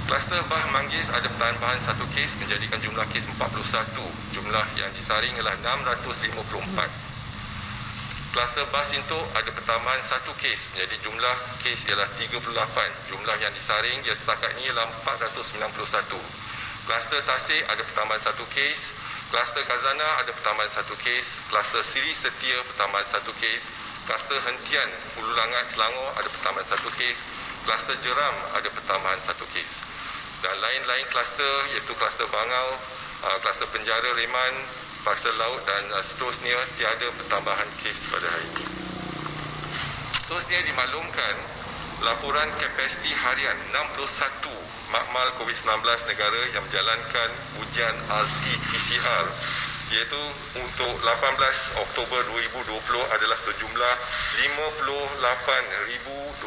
Kluster Bah Manggis ada pertambahan 1 kes menjadikan jumlah kes 41, jumlah yang disaring ialah 654. Kluster Bah Sintok ada pertambahan 1 kes menjadi jumlah kes ialah 38, jumlah yang disaring dia setakat ni ialah 491. Kluster Tasik ada pertambahan 1 kes. Kluster Kazana ada pertambahan 1 kes, kluster Siri Setia pertambahan 1 kes, kluster Hentian Hulu Langat Selangor ada pertambahan 1 kes, kluster Jeram ada pertambahan 1 kes. Dan lain-lain kluster iaitu kluster Bangau, kluster Penjara Reman, kluster Laut dan seterusnya tiada pertambahan kes pada hari ini. Seterusnya dimaklumkan laporan kapasiti harian 61 makmal COVID-19 negara yang menjalankan ujian RT-PCR iaitu untuk 18 Oktober 2020 adalah sejumlah 58,266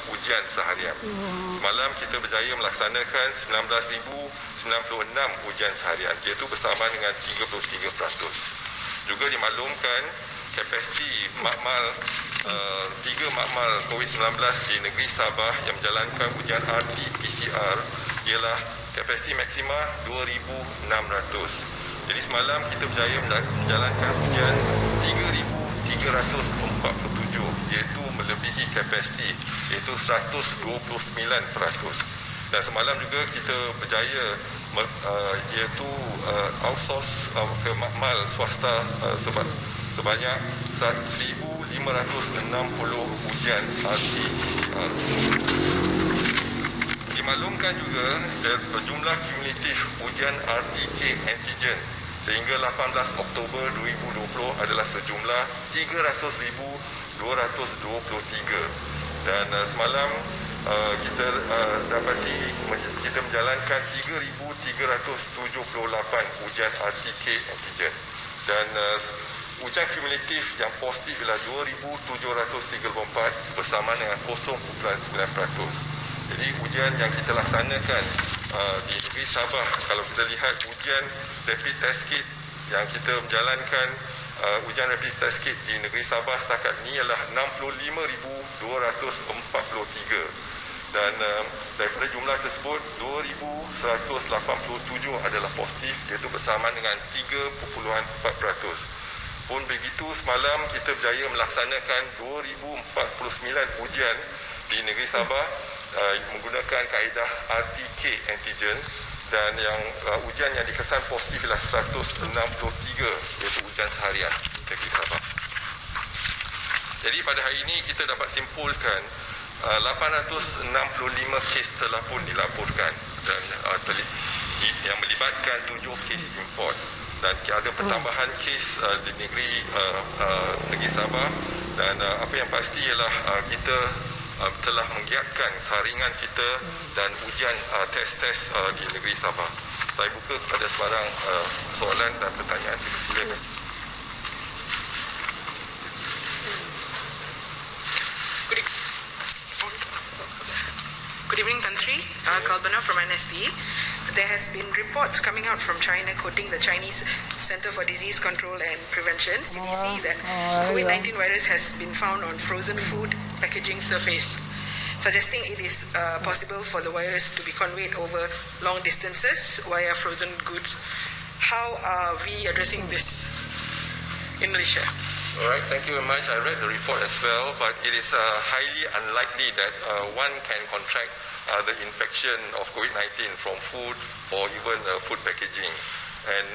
ujian seharian. Semalam kita berjaya melaksanakan 19,096 ujian seharian iaitu bersama dengan 33%. Juga dimaklumkan kapasiti makmal 3 makmal COVID-19 di negeri Sabah yang menjalankan ujian RT-PCR ialah kapasiti maksima 2,600. Jadi semalam kita berjaya menjalankan ujian 3,347 iaitu melebihi kapasiti iaitu 129%. Dan semalam juga kita berjaya iaitu outsource ke makmal swasta sebanyak 1,560 ujian RT-PCR. Dimaklumkan juga jumlah kumulatif ujian RT-K antigen sehingga 18 Oktober 2020 adalah sejumlah 300,223 dan semalam kita dapati kita menjalankan 3,378 ujian RT-K antigen dan ujian kumulatif yang positif ialah 2,734 bersama dengan 0.9%. Jadi ujian yang kita laksanakan di negeri Sabah, kalau kita lihat ujian rapid test kit yang kita menjalankan ujian rapid test kit di negeri Sabah setakat ini ialah 65,243 dan daripada jumlah tersebut 2,187 adalah positif iaitu bersama dengan 3.4%. Pun begitu semalam kita berjaya melaksanakan 2,049 ujian di negeri Sabah menggunakan kaedah RT-K antigen dan yang ujian yang dikesan positif ialah 163 iaitu ujian seharian di negeri Sabah. Jadi pada hari ini kita dapat simpulkan 865 kes telah pun dilaporkan dan yang melibatkan 7 kes import dan ada pertambahan kes di negeri Sabah dan apa yang pasti ialah kita telah menggiatkan saringan kita dan ujian tes-tes di negeri Sabah. Saya buka kepada sebarang soalan dan pertanyaan. Silakan. Good evening, country. Kalbana from NSD. there has been reports coming out from China quoting the Chinese Center for Disease Control and Prevention, CDC, that COVID-19 virus has been found on frozen food packaging surface, suggesting it is possible for the virus to be conveyed over long distances via frozen goods. How are we addressing this in Malaysia? All right, thank you very much. I read the report as well, but it is highly unlikely that one can contract the infection of COVID-19 from food or even food packaging. And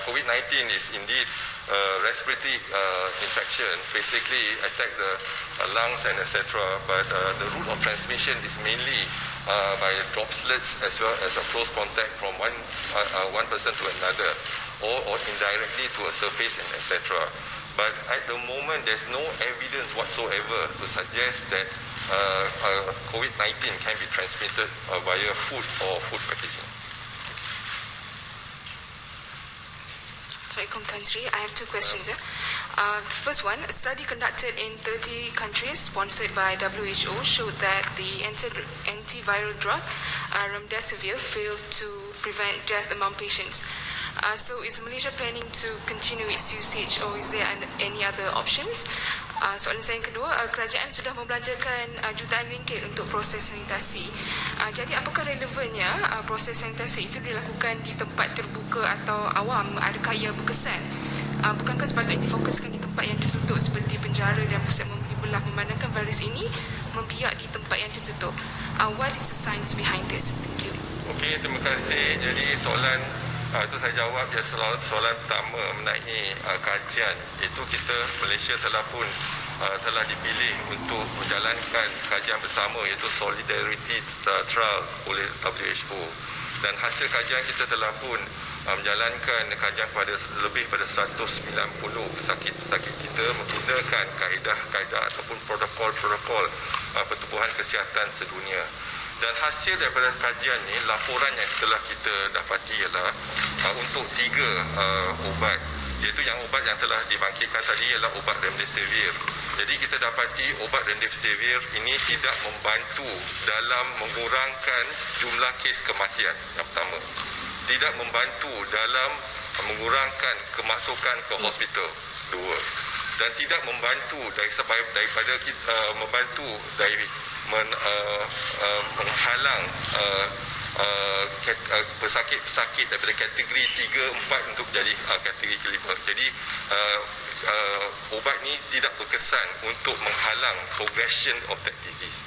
COVID-19 is indeed respiratory infection, basically attack the lungs and etc. But the route of transmission is mainly by droplets as well as a close contact from one person to another, or indirectly to a surface and etc. But at the moment, there's no evidence whatsoever to suggest that COVID-19 can be transmitted via food or food packaging. Assalamualaikum Tan Sri. I have two questions. First one, a study conducted in 30 countries sponsored by WHO showed that the antiviral drug remdesivir failed to prevent death among patients. So is Malaysia planning to continue its usage, or is there any other options? Soalan saya yang kedua, kerajaan sudah membelanjakan jutaan ringgit untuk proses sanitasi. Jadi apakah relevannya proses sanitasi itu dilakukan di tempat terbuka atau awam? Adakah ia berkesan? Bukankah sepatutnya difokuskan di tempat yang tertutup seperti penjara dan pusat membeli belah, memandangkan virus ini membiak di tempat yang tertutup? What is the science behind this? Thank you. Okey, terima kasih. Jadi soalan itu saya jawab ya, soalan pertama mengenai kajian. Itu kita Malaysia telah dipilih untuk menjalankan kajian bersama, iaitu Solidarity Trial oleh WHO. Dan hasil kajian kita telah pun menjalankan kajian pada lebih pada 190 pesakit-pesakit kita menggunakan kaedah-kaedah ataupun protokol-protokol pertubuhan kesihatan sedunia. Dan hasil daripada kajian ni, laporan yang telah kita dapati ialah untuk 3 ubat, iaitu yang ubat yang telah dibangkitkan tadi ialah ubat remdesivir. Jadi kita dapati ubat remdesivir ini tidak membantu dalam mengurangkan jumlah kes kematian, yang pertama. Tidak membantu dalam mengurangkan kemasukan ke hospital, 2. Dan tidak membantu daripada kita membantu dari menghalang pesakit-pesakit daripada kategori 3, 4 untuk jadi kategori kelima. Jadi ubat ni tidak berkesan untuk menghalang progression of that disease.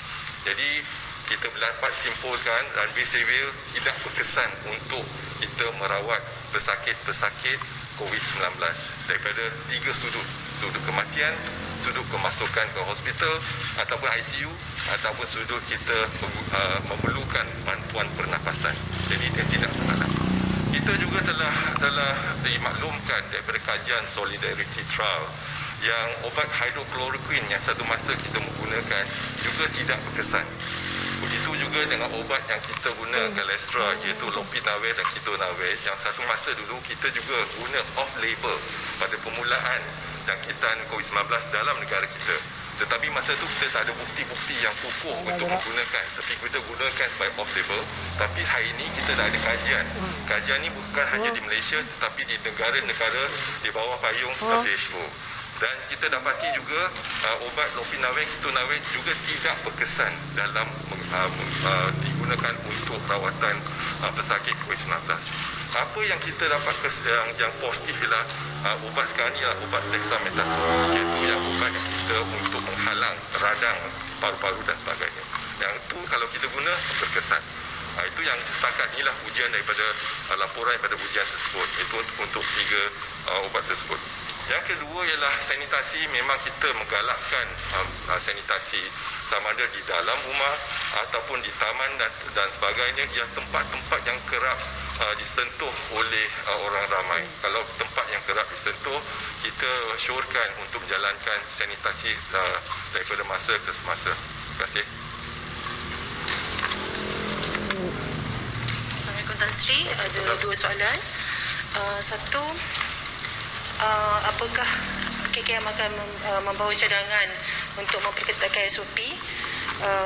Jadi kita dapat simpulkan remdesivir tidak berkesan untuk kita merawat pesakit-pesakit COVID-19 daripada 3 sudut kematian, sudut kemasukan ke hospital ataupun ICU, ataupun sudut kita memerlukan bantuan pernafasan. Jadi dia tidak terhalang. Kita juga telah dimaklumkan daripada kajian Solidarity Trial yang obat hydroxychloroquine yang satu masa kita menggunakan juga tidak berkesan. Begitu juga dengan obat yang kita guna Galestra, iaitu lopinavir dan ketonavir, yang satu masa dulu kita juga guna off-label pada permulaan jangkitan COVID-19 dalam negara kita. Tetapi masa itu kita tak ada bukti-bukti yang kukuh untuk menggunakan, tapi kita gunakan by off-label. Tapi hari ini kita dah ada kajian. Kajian ini bukan hanya di Malaysia tetapi di negara-negara di bawah payung WHO. Dan kita dapati juga obat lopinavir, ketonavir juga tidak berkesan dalam digunakan untuk rawatan pesakit COVID-19. Apa yang kita dapat yang positif ialah ubat sekarang ni ialah ubat dexamethasone, iaitu yang ubat yang kita untuk menghalang radang paru-paru dan sebagainya. Yang itu kalau kita guna berkesan. Itu yang setakat inilah ujian daripada laporan daripada ujian tersebut, itu untuk 3 ubat tersebut. Yang kedua ialah sanitasi. Memang kita menggalakkan sanitasi sama ada di dalam rumah ataupun di taman dan sebagainya, yang tempat-tempat yang kerap disentuh oleh orang ramai. Kalau tempat yang kerap disentuh, kita syorkan untuk menjalankan sanitasi daripada masa ke semasa. Terima kasih. Assalamualaikum Tan Sri. Ada 2 soalan. Satu, apakah KKM akan membawa cadangan untuk memperketatkan SOP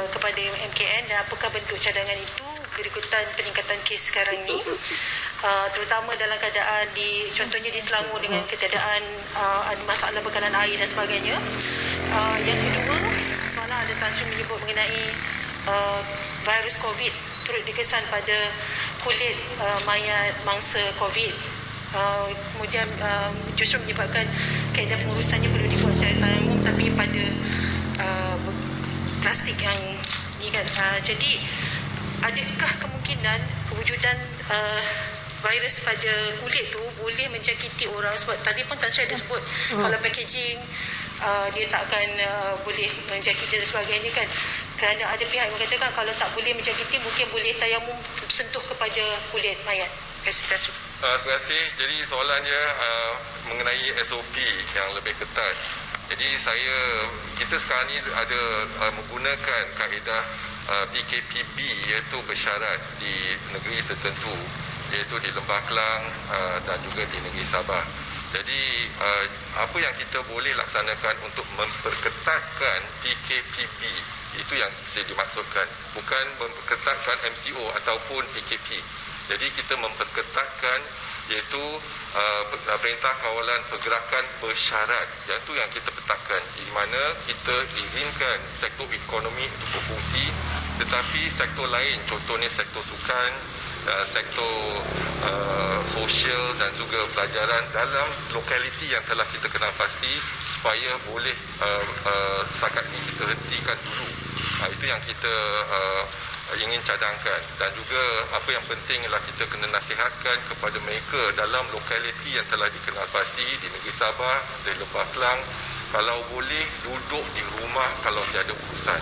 kepada MKN, dan apakah bentuk cadangan itu keberikutan peningkatan kes sekarang ni, terutama dalam keadaan contohnya di Selangor dengan ketiadaan masalah bekalan air dan sebagainya. Yang kedua, semalam ada Tan Sri menyebut mengenai virus COVID turut dikesan pada kulit mayat mangsa COVID. Kemudian justru menyebabkan kaedah pengurusannya perlu dibuat secara tayamum tapi pada plastik yang ni kan. Jadi adakah kemungkinan kewujudan virus pada kulit tu boleh menjangkiti orang? Sebab tadi pun Tan Sri ada sebut kalau packaging dia takkan boleh menjangkiti dan sebagainya kan. Kerana ada pihak yang mengatakan kalau tak boleh menjangkiti mungkin boleh tayamum sentuh kepada kulit mayat. Terima kasih. Jadi soalannya mengenai SOP yang lebih ketat. Jadi kita sekarang ni ada menggunakan kaedah PKPB iaitu bersyarat di negeri tertentu, iaitu di Lembah Kelang dan juga di negeri Sabah. Jadi apa yang kita boleh laksanakan untuk memperketatkan PKPB itu yang saya dimaksudkan, bukan memperketatkan MCO ataupun PKP. Jadi kita memperketatkan iaitu Perintah Kawalan Pergerakan Bersyarat, itu yang kita letakkan, di mana kita izinkan sektor ekonomi untuk berfungsi, tetapi sektor lain, contohnya sektor sukan, sektor sosial dan juga pelajaran dalam lokaliti yang telah kita kenal pasti, supaya boleh setakat ini kita hentikan dulu. Itu yang kita ingin cadangkan. Dan juga apa yang penting ialah kita kena nasihatkan kepada mereka dalam lokaliti yang telah dikenal pasti di negeri Sabah, di Lembah Kelang, kalau boleh duduk di rumah kalau tiada urusan,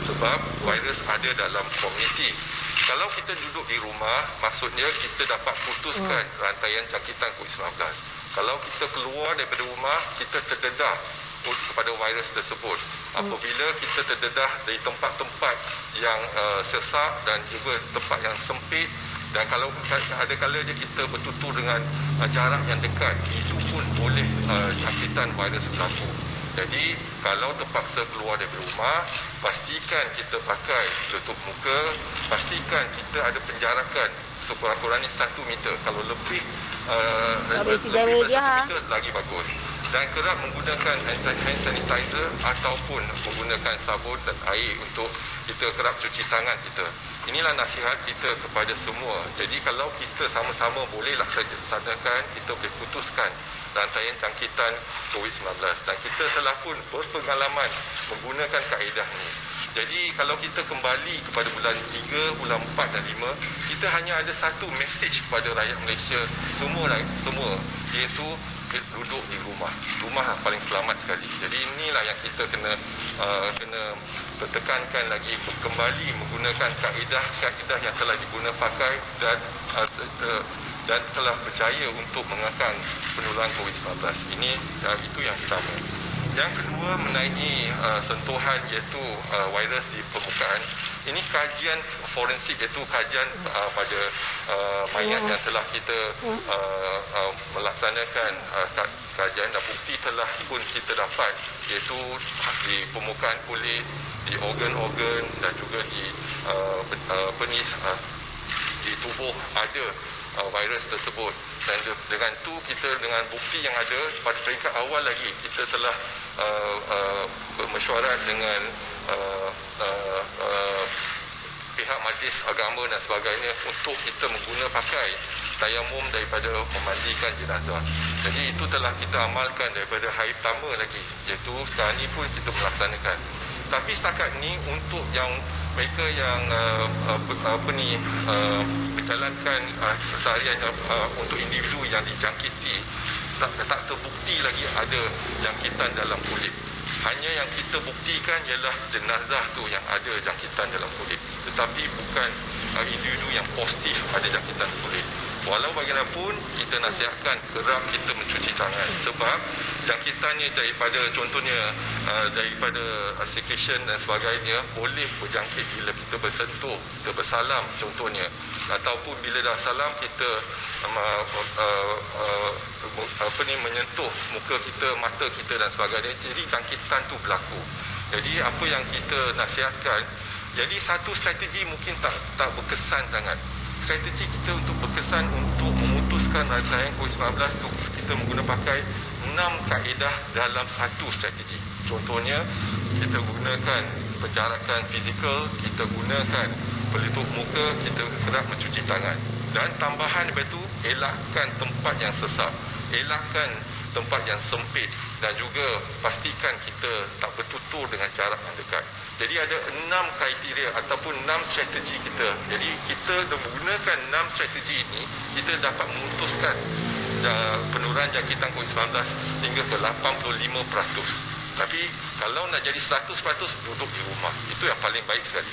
sebab virus ada dalam komuniti. Kalau kita duduk di rumah, maksudnya kita dapat putuskan rantaian jangkitan COVID-19. Kalau kita keluar daripada rumah, kita terdedah kepada virus tersebut. Apabila kita terdedah dari tempat-tempat yang sesak dan juga tempat yang sempit, dan kalau ada kalanya kita bertutur dengan jarak yang dekat, itu pun boleh jangkitan virus berlaku. Jadi kalau terpaksa keluar dari rumah, pastikan kita pakai tutup muka, pastikan kita ada penjarakan sekurang-kurangnya 1 meter. Kalau lebih dari 1 meter lagi bagus. Dan kerap menggunakan hand sanitizer ataupun menggunakan sabun dan air untuk kita kerap cuci tangan kita. Inilah nasihat kita kepada semua. Jadi kalau kita sama-sama boleh laksanakan, kita boleh putuskan rantaian jangkitan COVID-19. Dan kita telah pun berpengalaman menggunakan kaedah ini. Jadi kalau kita kembali kepada bulan 3, bulan 4 dan 5, kita hanya ada satu mesej kepada rakyat Malaysia semua, iaitu duduk di rumah. Rumah paling selamat sekali. Jadi inilah yang kita kena tekankan lagi, kembali menggunakan kaedah yang telah digunakan pakai dan telah berjaya untuk mengekang penularan COVID-19. Itu yang pertama. Yang kedua, mengenai sentuhan iaitu virus di permukaan. Ini kajian forensik, iaitu kajian pada mayat yang telah kita melaksanakan kajian, dan bukti telah pun kita dapat, iaitu di permukaan kulit, di organ-organ dan juga di di tubuh ada virus tersebut. Dan dengan tu kita dengan bukti yang ada, pada peringkat awal lagi kita telah bermesyuarat dengan pihak majlis agama dan sebagainya untuk kita pakai tayamum daripada memandikan jenazah. Jadi itu telah kita amalkan daripada hari pertama lagi, iaitu sekarang ni pun kita melaksanakan. Tapi setakat ni untuk yang mereka yang menjalankan keseharian untuk individu yang dijangkiti, tak terbukti lagi ada jangkitan dalam kulit. Hanya yang kita buktikan ialah jenazah tu yang ada jangkitan dalam kulit, tetapi bukan individu yang positif ada jangkitan kulit. Walau bagaimanapun, kita nasihatkan kerap kita mencuci tangan, sebab jangkitannya daripada contohnya daripada secretion dan sebagainya boleh berjangkit bila kita bersentuh, kita bersalam contohnya, ataupun bila dah salam kita menyentuh muka kita, mata kita dan sebagainya. Jadi jangkitan tu berlaku. Jadi apa yang kita nasihatkan, Jadi satu strategi mungkin tak berkesan sangat. Strategi kita untuk berkesan untuk memutuskan rantaian COVID-19 tu kita menggunakan pakai 6 kaedah dalam satu strategi. Contohnya, kita gunakan penjarakan fizikal, kita gunakan pelitup muka, kita kerap mencuci tangan. Dan tambahan daripada itu, elakkan tempat yang sesak, elakkan tempat yang sempit dan juga pastikan kita tak bertutur dengan jarak yang dekat. Jadi ada 6 kriteria ataupun 6 strategi kita. Jadi kita menggunakan 6 strategi ini, kita dapat memutuskan penurunan jangkitan COVID-19 hingga ke 85%. Tapi kalau nak jadi 100%, duduk di rumah. Itu yang paling baik sekali.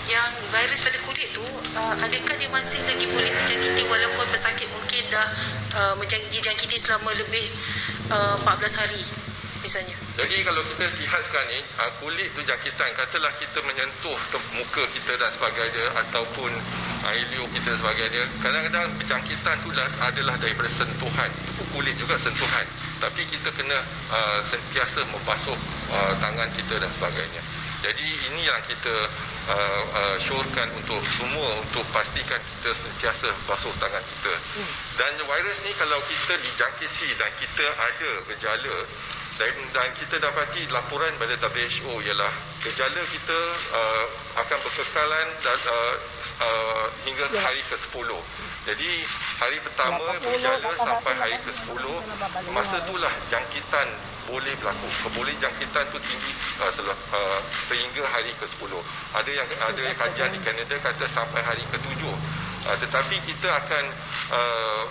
Yang virus pada kulit tu, adakah dia masih lagi boleh menjangkiti walaupun pesakit mungkin dah dijangkiti selama lebih 14 hari misalnya? Jadi kalau kita lihat sekarang ni, kulit tu jangkitan, katalah kita menyentuh muka kita dan sebagainya ataupun air liur kita dan sebagainya, kadang-kadang jangkitan tu adalah daripada sentuhan. Itu pun kulit juga sentuhan. Tapi kita kena sentiasa membasuh tangan kita dan sebagainya. Jadi ini yang kita syorkan untuk semua, untuk pastikan kita sentiasa basuh tangan kita. Dan virus ni kalau kita dijangkiti dan kita ada gejala, dan kita dapati laporan pada WHO ialah gejala kita akan berkekalan hingga hari ke-10. Jadi hari pertama bergejala sampai hari ke-10, masa itulah jangkitan boleh berlaku. Boleh jangkitan tu tinggi sehingga hari ke-10. Ada kajian di Kanada kata sampai hari ke-7. Tetapi kita akan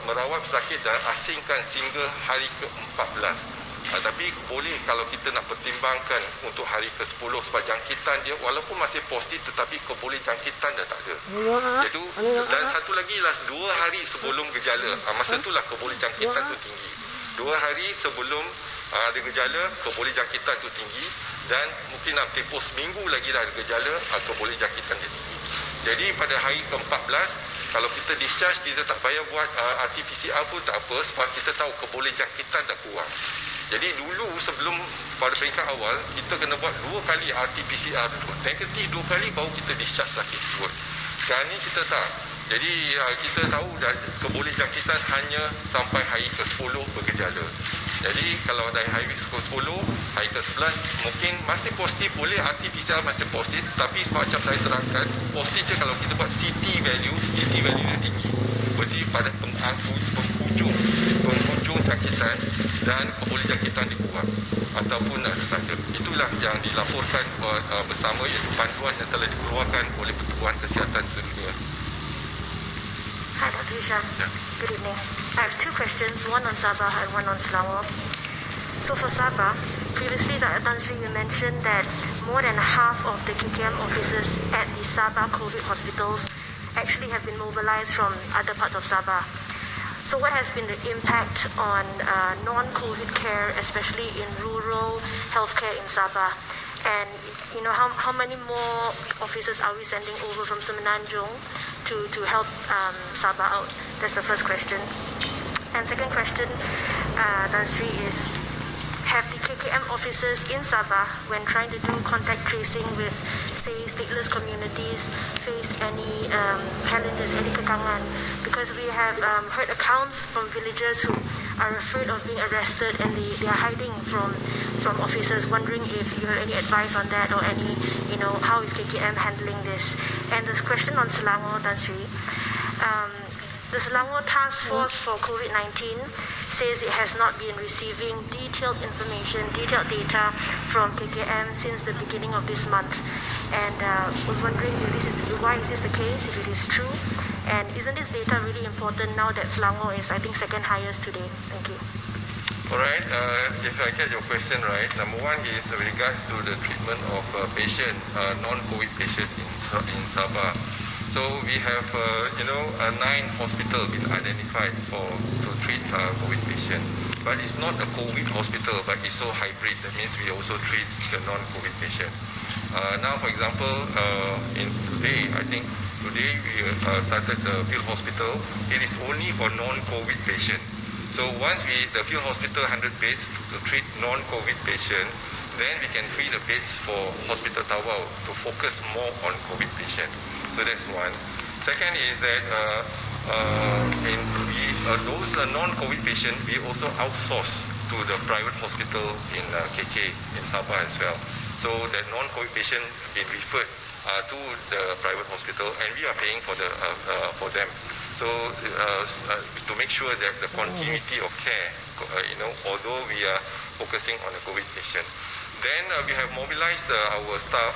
merawat pesakit dan asingkan sehingga hari ke-14. Tapi boleh kalau kita nak pertimbangkan untuk hari ke-10 sebab jangkitan dia walaupun masih positif tetapi boleh jangkitan dah tak ada. Jadi dan satu lagi lah 2 hari sebelum gejala, masa itulah boleh jangkitan tu tinggi. 2 hari sebelum ada gejala, boleh jangkitan tu tinggi, dan mungkin nak tempoh seminggu lagi dah ada gejala, boleh jangkitan dia tinggi. Jadi pada hari ke-14 kalau kita discharge, kita tak payah buat RT-PCR pun tak apa sebab kita tahu boleh jangkitan dah kurang. Jadi dulu sebelum pada peringkat awal, kita kena buat 2 kali RT-PCR dulu. Negatif 2 kali baru kita discharge sakit tersebut. Sekarang ni kita tak. Jadi kita tahu dah boleh jangkitan hanya sampai hari ke-10 bergejala. Jadi kalau dari hari ke-10, hari ke-11 mungkin masih positif, boleh RT-PCR masih positif, tapi macam saya terangkan, positif dia kalau kita buat CT value dia tinggi. Berarti pada penghujung jangkitan dan boleh jangkitan dikurang ataupun tak ada. Itulah yang dilaporkan bersama, iaitu panduan yang telah dikeluarkan oleh Pertubuhan Kesihatan Sedunia. Hi, Dr. Hisham. Yeah. Good evening. I have 2 questions, one on Sabah and one on Selangor. So for Sabah, previously, Dr. Tan Sri, you mentioned that more than half of the KKM officers at the Sabah COVID hospitals actually have been mobilized from other parts of Sabah. So what has been the impact on non-COVID care, especially in rural healthcare in Sabah? And how many more officers are we sending over from Semenanjung to help Sabah out? That's the first question. And second question, Tan Sri, is have the KKM officers in Sabah, when trying to do contact tracing with, say, stateless communities, face any challenges, any kekangan? Because we have heard accounts from villagers who are afraid of being arrested and they are hiding from officers, wondering if you have any advice on that or any, how is KKM handling this? And this question on Selangor, Tan Sri. The Selangor Task Force for COVID-19 says it has not been receiving detailed information, detailed data from KKM since the beginning of this month. And was wondering why is this the case, if it is true? And isn't this data really important now that Selangor is, I think, second highest today? Thank you. Alright, if I get your question right, number one is with regards to the treatment of patient, non-COVID patient in Sabah. So we have, 9 hospitals been identified to treat COVID patient. But it's not a COVID hospital, but it's so hybrid. That means we also treat the non-COVID patient. Now, for example, today we started the field hospital. It is only for non-COVID patient. So once the field hospital 100 beds to treat non-COVID patient, then we can free the beds for Hospital Tawau to focus more on COVID patients. So that's one. Second is that those non-COVID patients, we also outsource to the private hospital in KK, in Sabah as well. So that non-COVID patient been referred to the private hospital, and we are paying for them. So to make sure that the continuity of care, although we are focusing on the COVID patient. Then we have mobilized our staff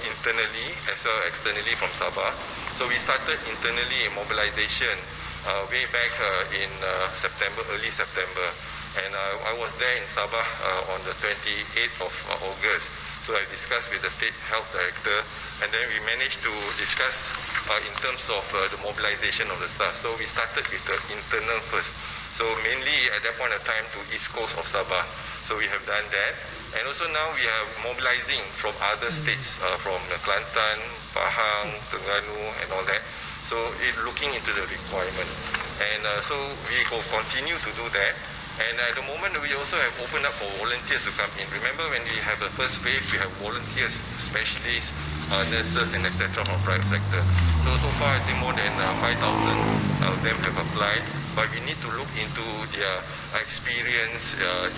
internally as well as externally from Sabah. So we started internally mobilization way back in early September. And I was there in Sabah on the 28th of August. So I discussed with the State Health Director, and then we managed to discuss in terms of the mobilization of the staff. So we started with the internal first. So mainly at that point of time to East Coast of Sabah. So we have done that. And also now we are mobilizing from other states, from Kelantan, Pahang, Terengganu and all that. So looking into the requirement. And so we will continue to do that. And at the moment, we also have opened up for volunteers to come in. Remember when we have the first wave, we have volunteers, specialists, nurses and etc. from private sector. So far, I think more than 5,000 of them have applied. But we need to look into their experience, and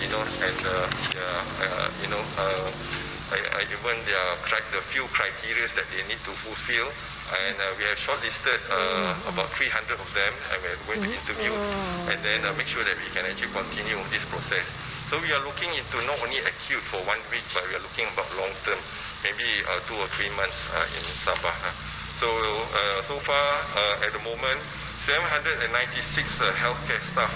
even the few criteria that they need to fulfill. And we have shortlisted about 300 of them, and we're going to interview and then make sure that we can actually continue this process. So we are looking into not only acute for 1 week, but we are looking about long term, maybe 2 or 3 months in Sabah. So far at the moment, 796 healthcare staff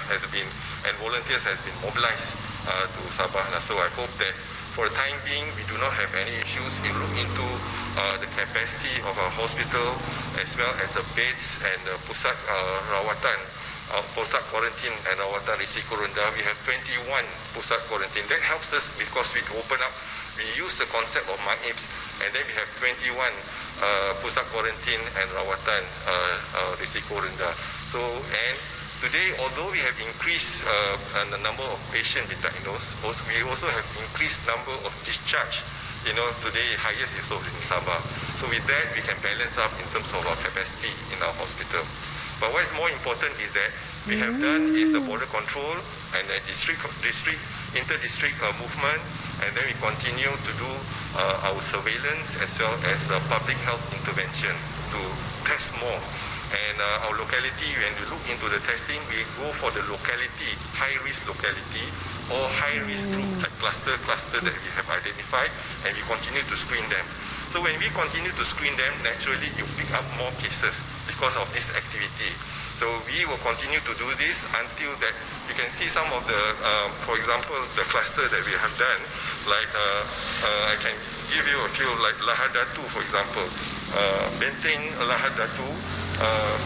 has been, and volunteers has been mobilized to Sabah. So I hope that for the time being, we do not have any issues. We look into the capacity of our hospital as well as the beds and the pusat rawatan, pusat quarantine and rawatan risiko rendah. We have 21 pusat quarantine. That helps us because we open up, we use the concept of MAIPS, and then we have 21 pusat quarantine and rawatan risiko rendah. So, and today, although we have increased the number of patients we diagnosed, we also have increased number of discharge. Today highest is also in Sabah. So with that, we can balance up in terms of our capacity in our hospital. But what is more important is that we have done is the border control and the inter-district movement, and then we continue to do our surveillance as well as public health intervention to test more. And our locality, when we look into the testing, we go for the locality, high-risk locality or high-risk group, like cluster that we have identified, and we continue to screen them. So when we continue to screen them, naturally you pick up more cases because of this activity. So we will continue to do this until that you can see some of the, for example, the cluster that we have done, like I can give you a few, like Lahad Datu, for example, Benteng Lahad Datu,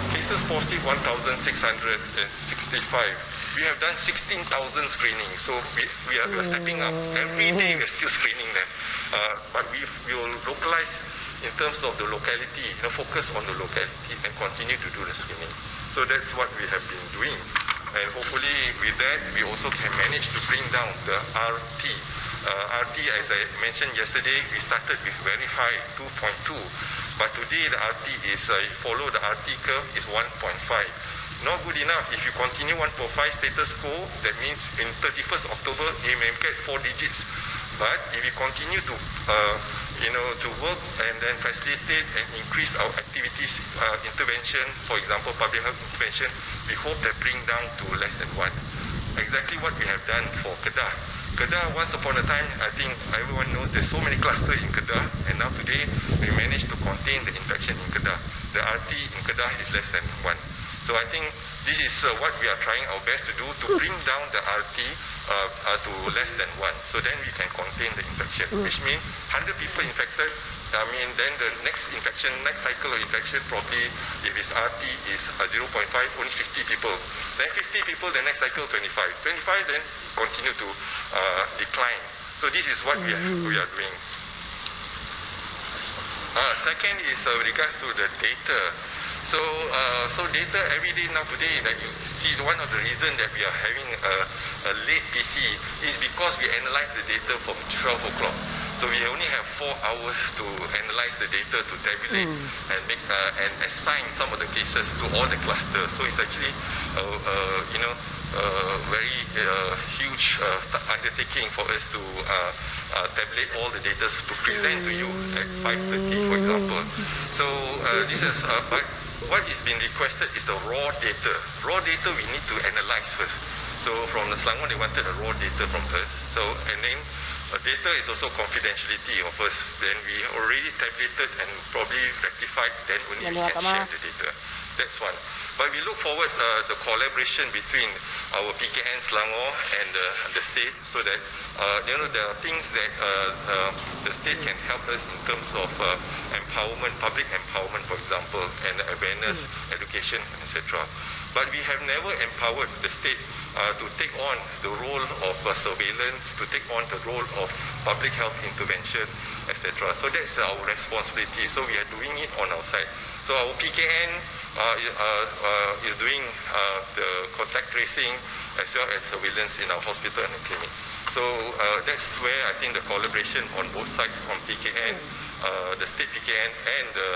cases positive 1,665. We have done 16,000 screenings, so we are stepping up. Every day we are still screening them, but we will localize in terms of the locality, focus on the locality and continue to do the screening. So that's what we have been doing, and hopefully with that we also can manage to bring down the RT. RT, as I mentioned yesterday, we started with very high 2.2. But today the RT is, follow the RT curve is 1.5. Not good enough. If you continue 1.5 status quo, that means in 31st October, you may get 4 digits. But if we continue to, to work and then facilitate and increase our activities, intervention, for example, public health intervention, we hope that bring down to less than 1. Exactly what we have done for Kedah. Kedah, once upon a time, I think everyone knows there's so many clusters in Kedah, and now today we managed to contain the infection in Kedah. The RT in Kedah is less than 1. So I think this is what we are trying our best to do, to bring down the RT to less than 1. So then we can contain the infection, which means 100 people infected. Then the next cycle of infection, probably if its RT is 0.5, only 50 people. Then 50 people, the next cycle 25. 25 then continue to decline. So this is what we are doing. Second is regards to the data. So data every day now today that you see, one of the reason that we are having a late PC is because we analyze the data from 12 o'clock. So we only have 4 hours to analyze the data, to tabulate and make and assign some of the cases to all the clusters. So it's actually very huge undertaking for us to tabulate all the data to present to you at 5:30, for example. So this is but what is being requested is the raw data. Raw data we need to analyze first. So from the Selangor, they wanted the raw data from us. So and then data is also confidentiality of us. Then we already tabulated and probably rectified. Then only we can share the data. That's one. But we look forward the collaboration between our PKN Selangor and the state, so that there are things that the state can help us in terms of empowerment, public empowerment, for example, and awareness, education, etc. But we have never empowered the state to take on the role of surveillance, to take on the role of public health intervention, etc. So that's our responsibility. So we are doing it on our side. So our PKN is doing the contact tracing as well as surveillance in our hospital and clinic. So that's where I think the collaboration on both sides, from PKN, the state PKN and the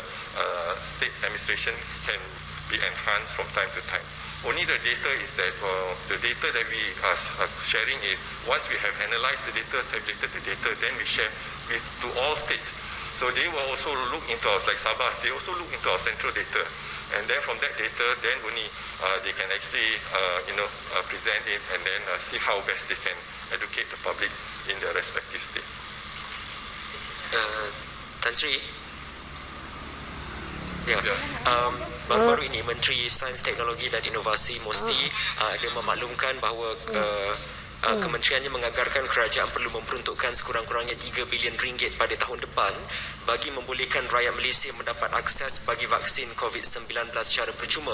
state administration, can be enhanced from time to time. Only the data is that the data that we are sharing is, once we have analyzed the data, tabulated the data, then we share to all states. So they will also look into our, like Sabah, they also look into our central data. And then from that data, then only they can actually, present it and then see how best they can educate the public in their respective state. Tan Sri, baru-baru ini Menteri Sains, Teknologi dan Inovasi Musti ada memaklumkan bahawa kementeriannya menganggarkan kerajaan perlu memperuntukkan sekurang-kurangnya 3 bilion ringgit pada tahun depan bagi membolehkan rakyat Malaysia mendapat akses bagi vaksin COVID-19 secara percuma.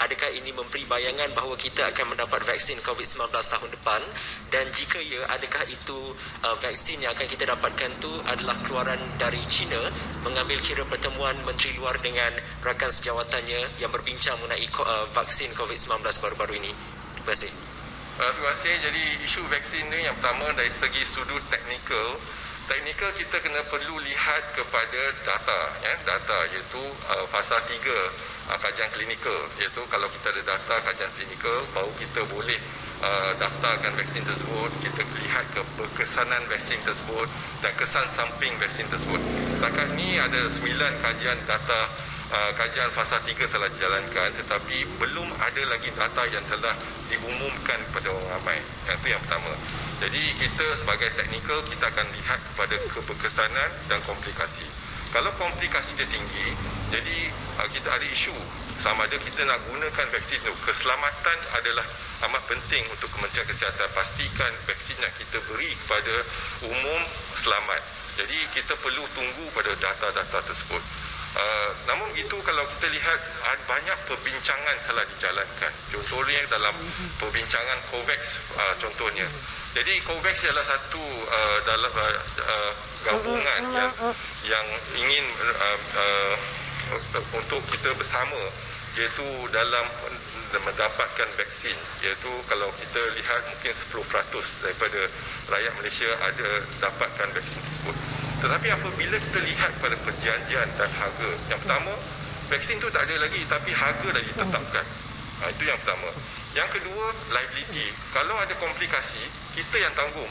Adakah ini memberi bayangan bahawa kita akan mendapat vaksin COVID-19 tahun depan? Dan jika ya, adakah itu vaksin yang akan kita dapatkan tu adalah keluaran dari China, mengambil kira pertemuan Menteri Luar dengan rakan sejawatannya yang berbincang mengenai vaksin COVID-19 baru-baru ini? Terima kasih. Terima kasih. Jadi isu vaksin ni, yang pertama dari segi sudut teknikal kita kena perlu lihat kepada data, data iaitu fasa 3 kajian klinikal, iaitu kalau kita ada data kajian klinikal baru kita boleh daftarkan vaksin tersebut. Kita lihat ke berkesanan vaksin tersebut dan kesan samping vaksin tersebut. Setakat ini ada 9 kajian data, kajian fasa 3 telah dijalankan, tetapi belum ada lagi data yang telah diumumkan kepada orang ramai. Itu yang pertama. Jadi kita sebagai teknikal, kita akan lihat kepada keberkesanan dan komplikasi. Kalau komplikasi dia tinggi, jadi kita ada isu sama ada kita nak gunakan vaksin itu. Keselamatan adalah amat penting untuk Kementerian Kesihatan. Pastikan vaksin yang kita beri kepada umum selamat. Jadi kita perlu tunggu pada data-data tersebut. Namun begitu, kalau kita lihat banyak perbincangan telah dijalankan. Contohnya dalam perbincangan COVAX, contohnya. Jadi COVAX adalah satu dalam gabungan yang ingin untuk kita bersama, iaitu dalam mendapatkan vaksin, iaitu kalau kita lihat mungkin 10% daripada rakyat Malaysia ada dapatkan vaksin tersebut. Tetapi apabila kita lihat pada perjanjian dan harga, yang pertama, vaksin tu tak ada lagi tapi harga dah ditetapkan. Itu yang pertama. Yang kedua, liability. Kalau ada komplikasi, kita yang tanggung,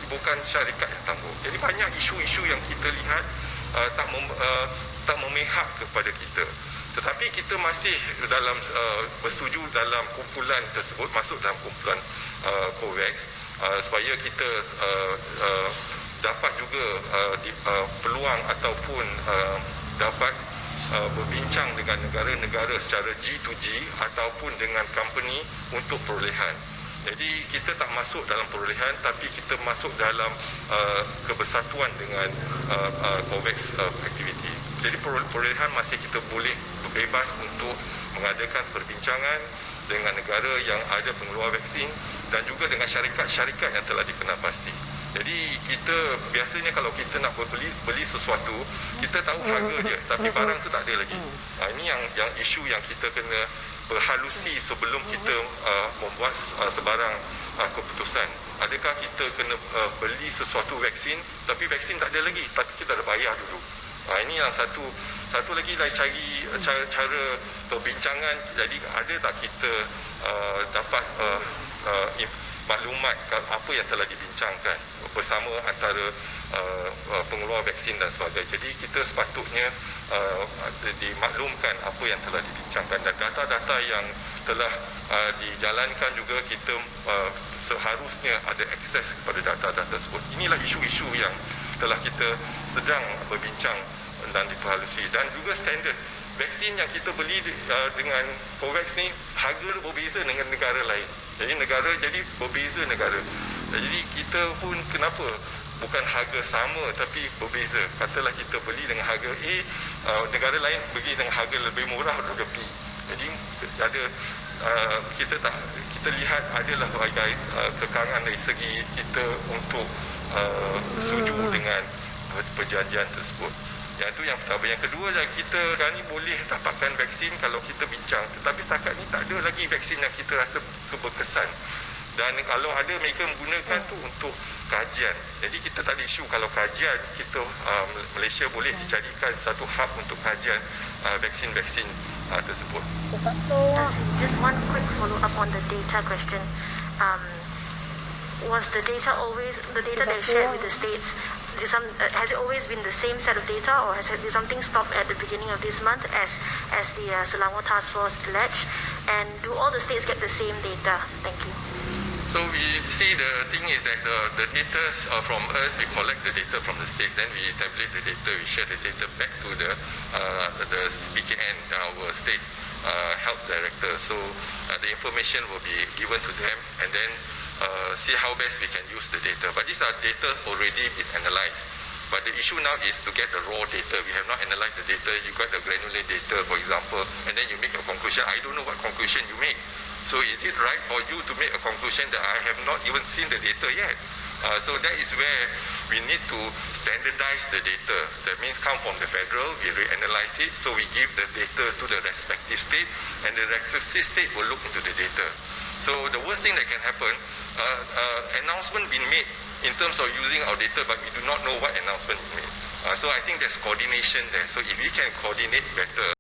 bukan syarikat yang tanggung. Jadi banyak isu-isu yang kita lihat tak memihak kepada kita. Tetapi kita masih dalam bersetuju dalam kumpulan tersebut, masuk dalam kumpulan COVAX, supaya kita dapat juga peluang ataupun dapat berbincang dengan negara-negara secara G2G ataupun dengan company untuk perolehan. Jadi kita tak masuk dalam perolehan, tapi kita masuk dalam kebersatuan dengan COVAX activity. Jadi perolehan masih kita boleh bebas untuk mengadakan perbincangan dengan negara yang ada pengeluar vaksin dan juga dengan syarikat-syarikat yang telah dikenal pasti. Jadi kita biasanya kalau kita nak beli sesuatu, kita tahu harga dia, tapi barang tu tak ada lagi. Ini yang isu yang kita kena berhalusi sebelum kita membuat sebarang keputusan. Adakah kita kena beli sesuatu vaksin, tapi vaksin tak ada lagi, tapi kita dah bayar dulu. Ini yang satu lagi lah, cari cara perbincangan. Jadi ada tak kita dapat maklumat apa yang telah dibincangkan bersama antara pengeluar vaksin dan sebagainya. Jadi kita sepatutnya dimaklumkan apa yang telah dibincangkan, dan data-data yang telah dijalankan juga kita seharusnya ada akses kepada data-data tersebut. Inilah isu-isu yang telah kita sedang berbincang dan diperhalusi. Dan juga standard vaksin yang kita beli dengan COVAX ni, harga dia berbeza dengan negara lain. Jadi berbeza negara. Jadi kita pun kenapa bukan harga sama tapi berbeza. Katalah kita beli dengan harga A, negara lain beli dengan harga lebih murah daripada B. Jadi ada kita lihat adalah berbagai kekangan dari segi kita untuk setuju dengan perjanjian tersebut. Yang itu yang pertama. Yang kedua, kita sekarang ni boleh dapatkan vaksin kalau kita bincang, tetapi setakat ni tak ada lagi vaksin yang kita rasa berkesan. Dan kalau ada, mereka menggunakan tu untuk kajian. Jadi kita tak ada isu kalau kajian kita Malaysia boleh dijadikan satu hub untuk kajian vaksin-vaksin tersebut. Just one quick follow up on the data question. Was the data that is shared with the states, has it always been the same set of data, or has something stopped at the beginning of this month as the Selangor Task Force alleged? And do all the states get the same data? Thank you. So we see, the thing is that the data from us, we collect the data from the state, then we tabulate the data, we share the data back to the BKN, our state health director. So the information will be given to them, and then see how best we can use the data. But these are data already been analyzed. But the issue now is to get the raw data. We have not analyzed the data. You got the granular data, for example, and then you make a conclusion. I don't know what conclusion you make. So is it right for you to make a conclusion that I have not even seen the data yet? So that is where we need to standardize the data. That means come from the federal, we reanalyze it, so we give the data to the respective state, and the respective state will look into the data. So the worst thing that can happen, announcement being made in terms of using our data, but we do not know what announcement we made. So I think there's coordination there. So if we can coordinate better,